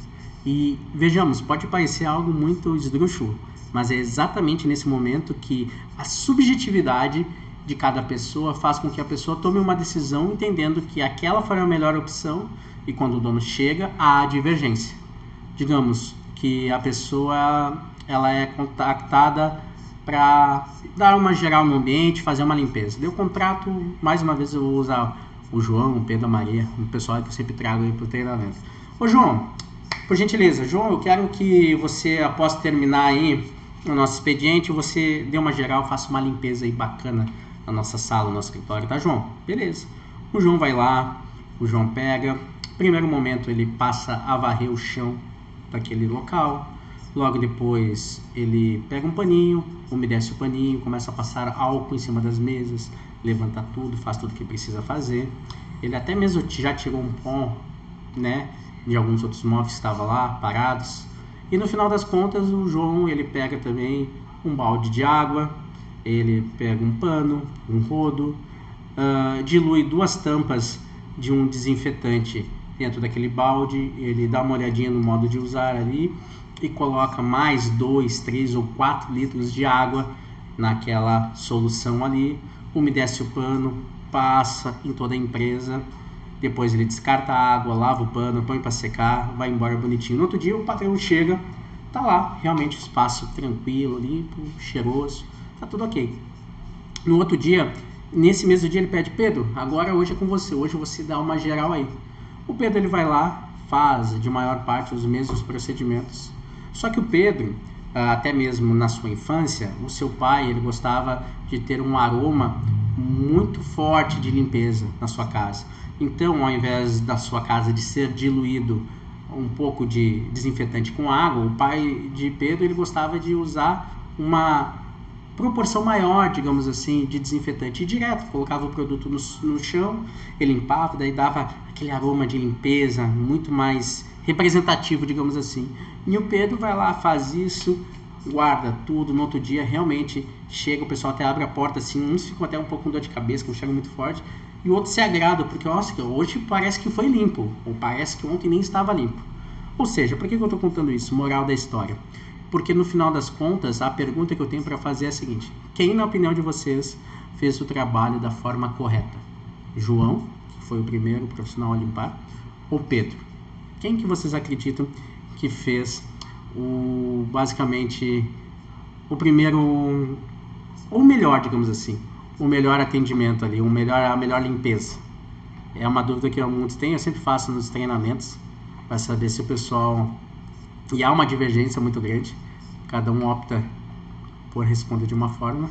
E vejamos, pode parecer algo muito esdrúxulo, mas é exatamente nesse momento que a subjetividade de cada pessoa faz com que a pessoa tome uma decisão entendendo que aquela foi a melhor opção, e quando o dono chega, há divergência. Digamos que a pessoa ela é contactada para dar uma geral no ambiente, fazer uma limpeza. Eu contrato, mais uma vez eu vou usar o João, o Pedro, a Maria, um pessoal que eu sempre trago aí para o treinamento. Ô João, por gentileza, João, eu quero que você, após terminar aí o nosso expediente, você dê uma geral, faça uma limpeza aí bacana na nossa sala, no nosso escritório, tá, João? Beleza. O João vai lá, o João pega, primeiro momento ele passa a varrer o chão daquele local, logo depois ele pega um paninho, umedece o paninho, começa a passar álcool em cima das mesas, levanta tudo, faz tudo que precisa fazer. Ele até mesmo já tirou um pó, né, de alguns outros móveis que estavam lá, parados. E no final das contas, o João, ele pega também um balde de água, ele pega um pano, um rodo, dilui 2 tampas de um desinfetante dentro daquele balde, ele dá uma olhadinha no modo de usar ali e coloca mais 2, 3 ou 4 litros de água naquela solução ali, umedece o pano, passa em toda a empresa, depois ele descarta a água, lava o pano, põe para secar, vai embora bonitinho. No outro dia o patrão chega, tá lá, realmente o espaço tranquilo, limpo, cheiroso, tá tudo ok. No outro dia, nesse mesmo dia ele pede, Pedro, agora hoje é com você, hoje você dá uma geral aí. O Pedro ele vai lá, faz de maior parte os mesmos procedimentos, só que o Pedro, até mesmo na sua infância, o seu pai ele gostava de ter um aroma muito forte de limpeza na sua casa. Então, ao invés da sua casa de ser diluído um pouco de desinfetante com água, o pai de Pedro ele gostava de usar uma proporção maior, digamos assim, de desinfetante direto, colocava o produto no chão, ele limpava, daí dava aquele aroma de limpeza muito mais representativo, digamos assim. E o Pedro vai lá, faz isso, guarda tudo, no outro dia realmente chega, o pessoal até abre a porta assim, uns ficam até um pouco com dor de cabeça, com um cheiro muito forte, e o outro se agrada, porque nossa, hoje parece que foi limpo, ou parece que ontem nem estava limpo. Ou seja, por que eu estou contando isso? Moral da história. Porque no final das contas, a pergunta que eu tenho para fazer é a seguinte: quem, na opinião de vocês, fez o trabalho da forma correta? João, que foi o primeiro profissional a limpar, ou Pedro? Quem que vocês acreditam que fez basicamente o primeiro, ou o melhor, digamos assim, o melhor atendimento ali, a melhor limpeza? É uma dúvida que muitos têm, eu sempre faço nos treinamentos, para saber se o pessoal... E há uma divergência muito grande, cada um opta por responder de uma forma.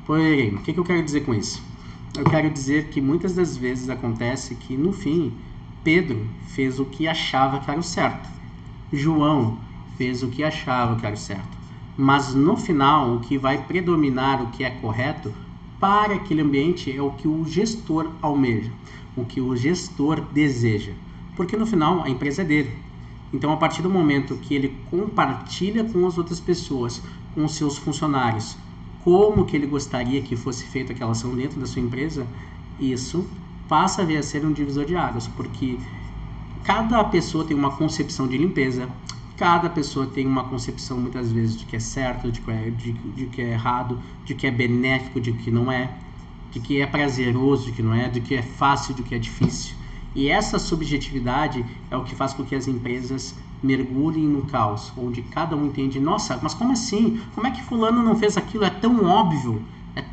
Porém, o que eu quero dizer com isso? Eu quero dizer que muitas das vezes acontece que, no fim, Pedro fez o que achava que era o certo. João fez o que achava que era o certo. Mas, no final, o que vai predominar, o que é correto, para aquele ambiente é o que o gestor almeja, o que o gestor deseja. Porque, no final, a empresa é dele. Então, a partir do momento que ele compartilha com as outras pessoas, com os seus funcionários, como que ele gostaria que fosse feita aquela ação dentro da sua empresa, isso passa a vir a ser um divisor de águas, porque cada pessoa tem uma concepção de limpeza, cada pessoa tem uma concepção muitas vezes de que é certo, de que é errado, de que é benéfico, de que não é, de que é prazeroso, de que não é, de que é fácil, de que é difícil. E essa subjetividade é o que faz com que as empresas mergulhem no caos, onde cada um entende, nossa, mas como assim? Como é que fulano não fez aquilo? É tão óbvio,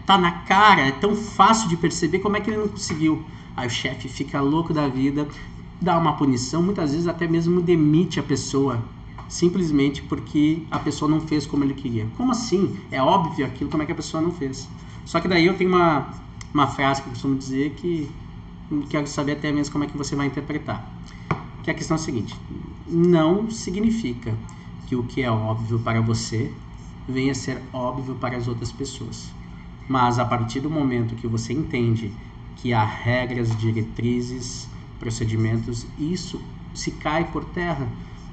tá na cara, é tão fácil de perceber, como é que ele não conseguiu? Aí o chefe fica louco da vida, dá uma punição, muitas vezes até mesmo demite a pessoa, simplesmente porque a pessoa não fez como ele queria. Como assim? É óbvio aquilo, como é que a pessoa não fez? Só que daí eu tenho uma frase que eu costumo dizer que quero saber até mesmo como é que você vai interpretar. Que a questão é a seguinte: não significa que o que é óbvio para você venha a ser óbvio para as outras pessoas. Mas a partir do momento que você entende que há regras, diretrizes, procedimentos, isso se cai por terra.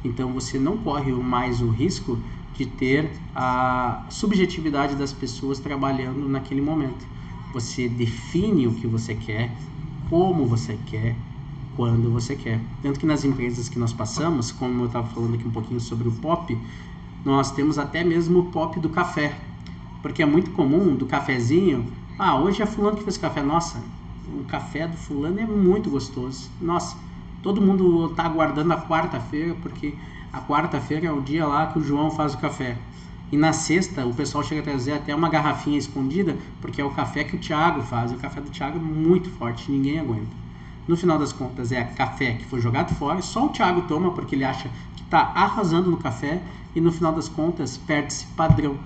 Então você não corre mais o risco de ter a subjetividade das pessoas trabalhando naquele momento. Você define o que você quer, como você quer, quando você quer. Tanto que nas empresas que nós passamos, como eu estava falando aqui um pouquinho sobre o POP, nós temos até mesmo o POP do café, porque é muito comum do cafezinho, hoje é fulano que fez café, nossa, o café do fulano é muito gostoso, nossa, todo mundo está aguardando a quarta-feira, porque a quarta-feira é o dia lá que o João faz o café. E na sexta o pessoal chega a trazer até uma garrafinha escondida, porque é o café que o Thiago faz. O café do Thiago é muito forte, ninguém aguenta. No final das contas é café que foi jogado fora, só o Thiago toma porque ele acha que está arrasando no café e no final das contas perde-se padrão.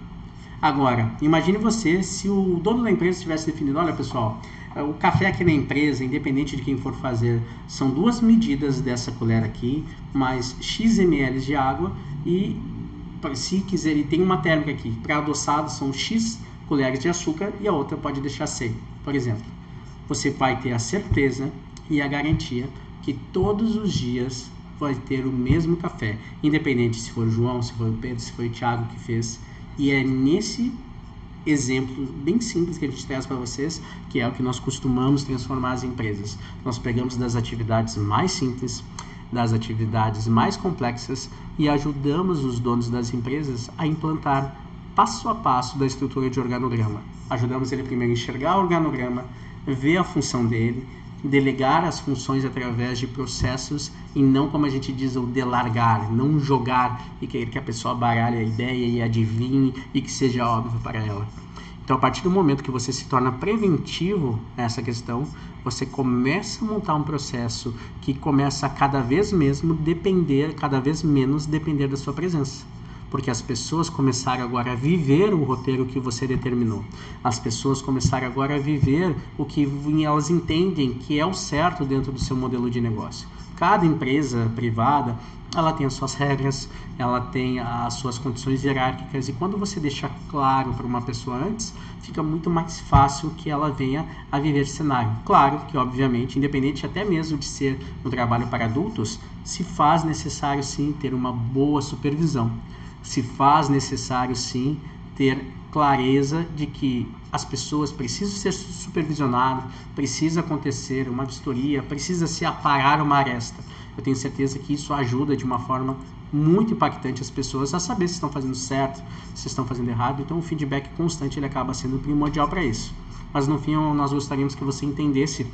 Agora, imagine você se o dono da empresa tivesse definido, olha pessoal, o café aqui na empresa, independente de quem for fazer, são 2 medidas dessa colher aqui, mais X ml de água e se quiser, ele tem uma térmica aqui, para adoçado são X colheres de açúcar e a outra pode deixar sem, por exemplo. Você vai ter a certeza e a garantia que todos os dias vai ter o mesmo café, independente se for o João, se foi o Pedro, se foi o Thiago que fez. E é nesse exemplo bem simples que a gente traz para vocês, que é o que nós costumamos transformar as empresas. Nós pegamos das atividades mais simples, das atividades mais complexas e ajudamos os donos das empresas a implantar passo a passo da estrutura de organograma. Ajudamos ele primeiro a enxergar o organograma, ver a função dele, delegar as funções através de processos e não, como a gente diz, o delargar, não jogar e querer que a pessoa baralhe a ideia e adivinhe e que seja óbvio para ela. Então, a partir do momento que você se torna preventivo nessa questão, você começa a montar um processo que começa a cada vez menos depender da sua presença. Porque as pessoas começaram agora a viver o roteiro que você determinou. As pessoas começaram agora a viver o que elas entendem que é o certo dentro do seu modelo de negócio. Cada empresa privada, ela tem as suas regras, ela tem as suas condições hierárquicas e quando você deixa claro para uma pessoa antes, fica muito mais fácil que ela venha a viver esse cenário. Claro que, obviamente, independente até mesmo de ser um trabalho para adultos, se faz necessário sim ter uma boa supervisão. Se faz necessário sim ter clareza de que as pessoas precisam ser supervisionadas, precisa acontecer uma vistoria, precisa se aparar uma aresta. Eu tenho certeza que isso ajuda de uma forma muito impactante as pessoas a saber se estão fazendo certo, se estão fazendo errado. Então o feedback constante ele acaba sendo primordial para isso. Mas no fim nós gostaríamos que você entendesse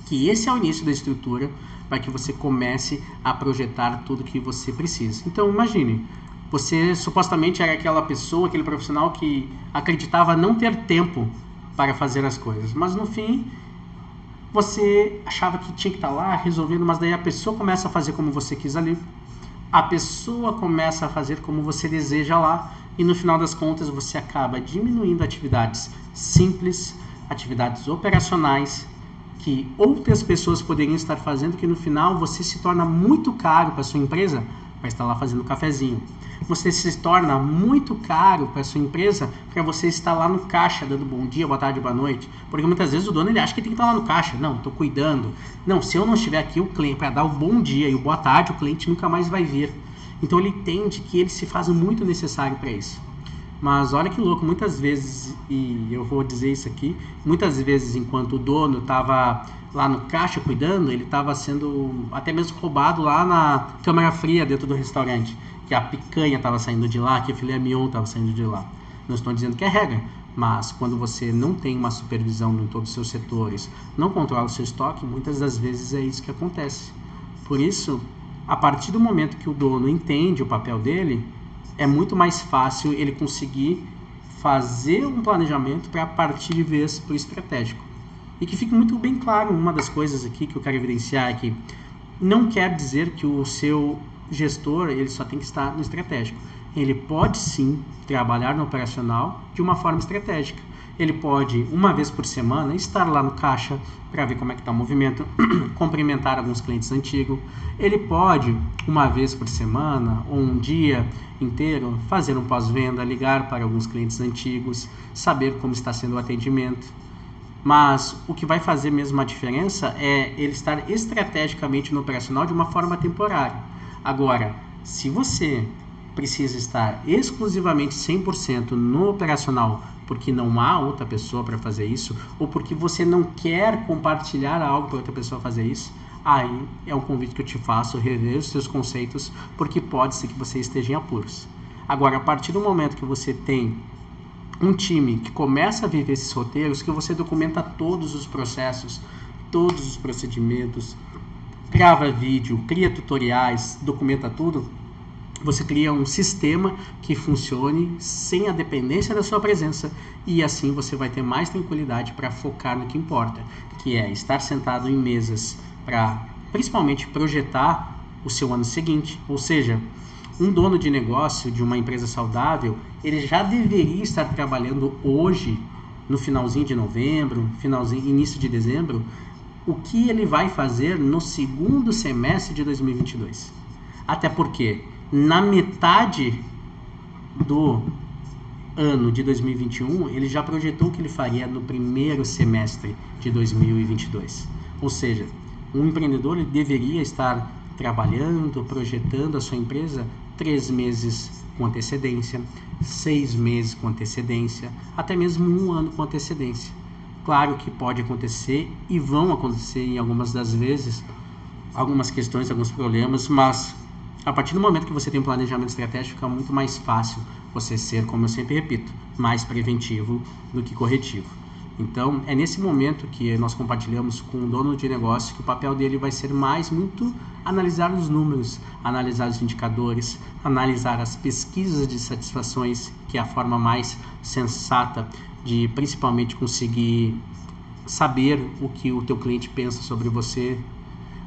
que esse é o início da estrutura para que você comece a projetar tudo que você precisa. Então imagine, você supostamente era aquela pessoa, aquele profissional que acreditava não ter tempo para fazer as coisas, mas no fim você achava que tinha que estar lá resolvendo, mas daí a pessoa começa a fazer como você quis ali, a pessoa começa a fazer como você deseja lá e no final das contas você acaba diminuindo atividades simples, atividades operacionais que outras pessoas poderiam estar fazendo, que no final você se torna muito caro para a sua empresa para estar lá fazendo cafezinho. Você se torna muito caro para a sua empresa para você estar lá no caixa dando bom dia, boa tarde, boa noite. Porque muitas vezes o dono ele acha que tem que estar lá no caixa. Não, estou cuidando. Não, se eu não estiver aqui, o cliente, para dar o bom dia e o boa tarde, o cliente nunca mais vai vir. Então ele entende que ele se faz muito necessário para isso. Mas olha que louco, muitas vezes, e eu vou dizer isso aqui, muitas vezes enquanto o dono estava lá no caixa cuidando, ele estava sendo até mesmo roubado lá na câmara fria dentro do restaurante, que a picanha estava saindo de lá, que o filé mignon estava saindo de lá. Não estou dizendo que é regra, mas quando você não tem uma supervisão em todos os seus setores, não controla o seu estoque, muitas das vezes é isso que acontece. Por isso, a partir do momento que o dono entende o papel dele, é muito mais fácil ele conseguir fazer um planejamento para partir de vez para o estratégico. E que fique muito bem claro, uma das coisas aqui que eu quero evidenciar é que não quer dizer que o seu gestor ele só tem que estar no estratégico. Ele pode sim trabalhar no operacional de uma forma estratégica. Ele pode, uma vez por semana, estar lá no caixa para ver como é que está o movimento, cumprimentar alguns clientes antigos. Ele pode, uma vez por semana, ou um dia inteiro, fazer um pós-venda, ligar para alguns clientes antigos, saber como está sendo o atendimento. Mas o que vai fazer mesmo a diferença é ele estar estrategicamente no operacional de uma forma temporária. Agora, se você precisa estar exclusivamente 100% no operacional porque não há outra pessoa para fazer isso, ou porque você não quer compartilhar algo para outra pessoa fazer isso, aí é um convite que eu te faço, rever os seus conceitos, porque pode ser que você esteja em apuros. Agora, a partir do momento que você tem um time que começa a viver esses roteiros, que você documenta todos os processos, todos os procedimentos, grava vídeo, cria tutoriais, documenta tudo, você cria um sistema que funcione sem a dependência da sua presença, e assim você vai ter mais tranquilidade para focar no que importa, que é estar sentado em mesas para principalmente projetar o seu ano seguinte. Ou seja, um dono de negócio de uma empresa saudável, ele já deveria estar trabalhando hoje, no finalzinho de novembro, início de dezembro, o que ele vai fazer no segundo semestre de 2022. Até porque na metade do ano de 2021, ele já projetou o que ele faria no primeiro semestre de 2022. Ou seja, um empreendedor ele deveria estar trabalhando, projetando a sua empresa 3 meses com antecedência, 6 meses com antecedência, até mesmo 1 ano com antecedência. Claro que pode acontecer e vão acontecer em algumas das vezes, algumas questões, alguns problemas, mas a partir do momento que você tem um planejamento estratégico, fica muito mais fácil você ser, como eu sempre repito, mais preventivo do que corretivo. Então, é nesse momento que nós compartilhamos com o dono de negócio que o papel dele vai ser muito analisar os números, analisar os indicadores, analisar as pesquisas de satisfações, que é a forma mais sensata de principalmente conseguir saber o que o teu cliente pensa sobre você.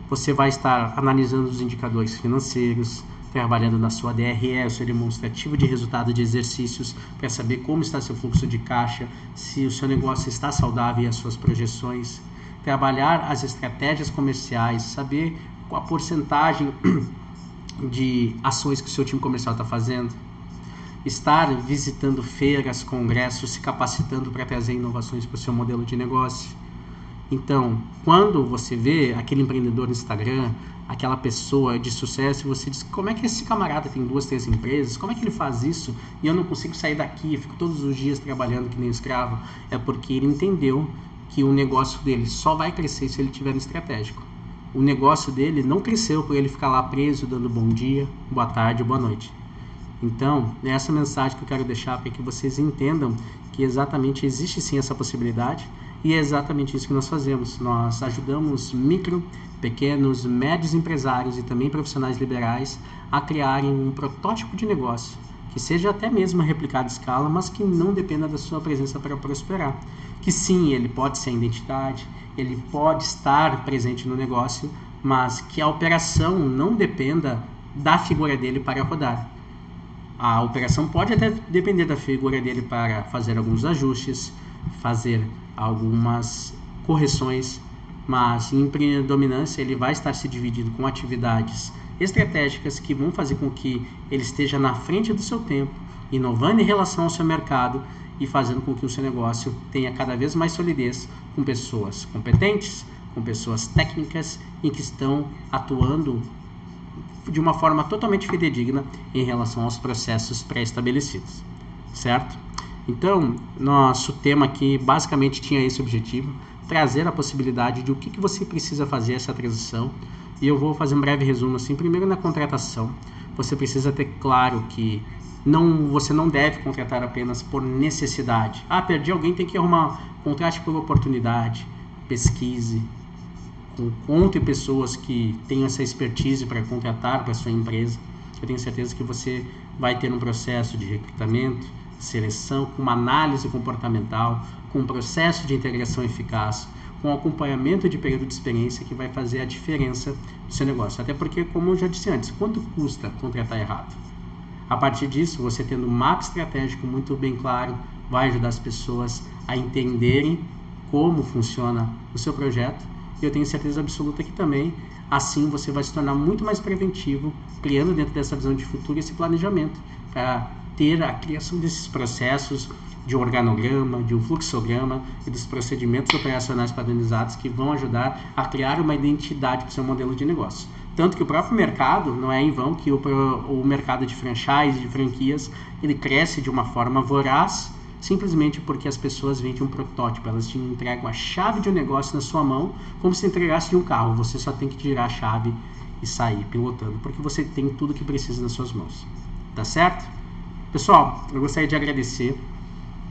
Você vai estar analisando os indicadores financeiros, trabalhando na sua DRE, o seu demonstrativo de resultado de exercícios, para saber como está seu fluxo de caixa, se o seu negócio está saudável e as suas projeções. Trabalhar as estratégias comerciais, saber qual a porcentagem de ações que o seu time comercial está fazendo. Estar visitando feiras, congressos, se capacitando para trazer inovações para o seu modelo de negócio. Então, quando você vê aquele empreendedor no Instagram, aquela pessoa de sucesso, você diz, como é que esse camarada tem 2, 3 empresas? Como é que ele faz isso? E eu não consigo sair daqui, eu fico todos os dias trabalhando que nem escravo. É porque ele entendeu que o negócio dele só vai crescer se ele tiver no estratégico. O negócio dele não cresceu por ele ficar lá preso, dando bom dia, boa tarde, boa noite. Então, é essa mensagem que eu quero deixar para que vocês entendam que exatamente existe sim essa possibilidade. E é exatamente isso que nós fazemos. Nós ajudamos micro, pequenos, médios empresários e também profissionais liberais a criarem um protótipo de negócio que seja até mesmo replicado à escala, mas que não dependa da sua presença para prosperar. Que sim, ele pode ser a identidade, ele pode estar presente no negócio, mas que a operação não dependa da figura dele para rodar. A operação pode até depender da figura dele para fazer alguns ajustes, fazer algumas correções, mas em predominância ele vai estar se dividindo com atividades estratégicas que vão fazer com que ele esteja na frente do seu tempo, inovando em relação ao seu mercado e fazendo com que o seu negócio tenha cada vez mais solidez com pessoas competentes, com pessoas técnicas e que estão atuando de uma forma totalmente fidedigna em relação aos processos pré-estabelecidos, certo? Então, nosso tema aqui basicamente tinha esse objetivo, trazer a possibilidade de o que você precisa fazer essa transição, e eu vou fazer um breve resumo assim. Primeiro, na contratação, você precisa ter claro que você não deve contratar apenas por necessidade. Perdi alguém, tem que arrumar, contrate por oportunidade, pesquise, encontre pessoas que tenham essa expertise para contratar para a sua empresa. Eu tenho certeza que você vai ter um processo de recrutamento, seleção, com uma análise comportamental, com um processo de integração eficaz, com acompanhamento de período de experiência que vai fazer a diferença do seu negócio. Até porque, como eu já disse antes, quanto custa contratar errado? A partir disso, você tendo um mapa estratégico muito bem claro, vai ajudar as pessoas a entenderem como funciona o seu projeto. E eu tenho certeza absoluta que também, assim, você vai se tornar muito mais preventivo, criando dentro dessa visão de futuro esse planejamento, para ter a criação desses processos de organograma, de um fluxograma e dos procedimentos operacionais padronizados que vão ajudar a criar uma identidade para o seu modelo de negócio. Tanto que o próprio mercado, não é em vão que o mercado de franchise, de franquias, ele cresce de uma forma voraz, simplesmente porque as pessoas vendem um protótipo, elas te entregam a chave de um negócio na sua mão, como se entregasse de um carro. Você só tem que tirar a chave e sair pilotando, porque você tem tudo que precisa nas suas mãos. Tá certo? Pessoal, eu gostaria de agradecer,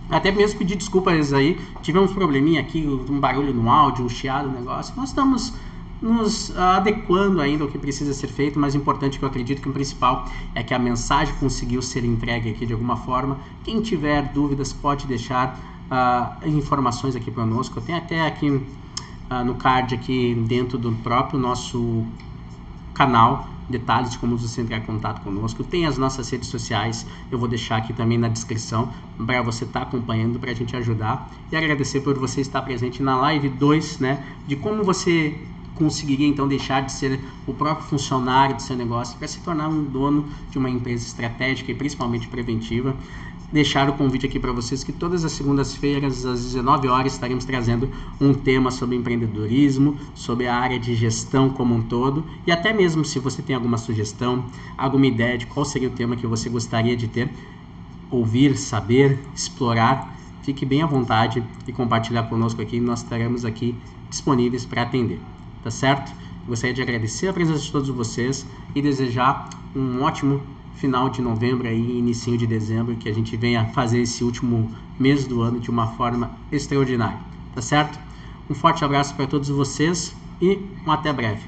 até mesmo pedir desculpas aí, tivemos um probleminha aqui, um barulho no áudio, um chiado no negócio. Nós estamos nos adequando ainda ao que precisa ser feito, mas o importante, que eu acredito que o principal é que a mensagem conseguiu ser entregue aqui de alguma forma. Quem tiver dúvidas pode deixar informações aqui conosco. Eu tenho até aqui no card aqui dentro do próprio nosso canal detalhes de como você entrar em contato conosco. Tem as nossas redes sociais, eu vou deixar aqui também na descrição para você estar acompanhando, para a gente ajudar, e agradecer por você estar presente na live 2, né, de como você conseguiria então deixar de ser o próprio funcionário do seu negócio para se tornar um dono de uma empresa estratégica e principalmente preventiva. Deixar o convite aqui para vocês que todas as segundas-feiras às 19 horas estaremos trazendo um tema sobre empreendedorismo, sobre a área de gestão como um todo, e até mesmo se você tem alguma sugestão, alguma ideia de qual seria o tema que você gostaria de ter, ouvir, saber, explorar, fique bem à vontade e compartilhar conosco aqui, nós estaremos aqui disponíveis para atender. Tá certo? Gostaria de agradecer a presença de todos vocês e desejar um ótimo final de novembro e início de dezembro, que a gente venha fazer esse último mês do ano de uma forma extraordinária. Tá certo? Um forte abraço para todos vocês e até breve.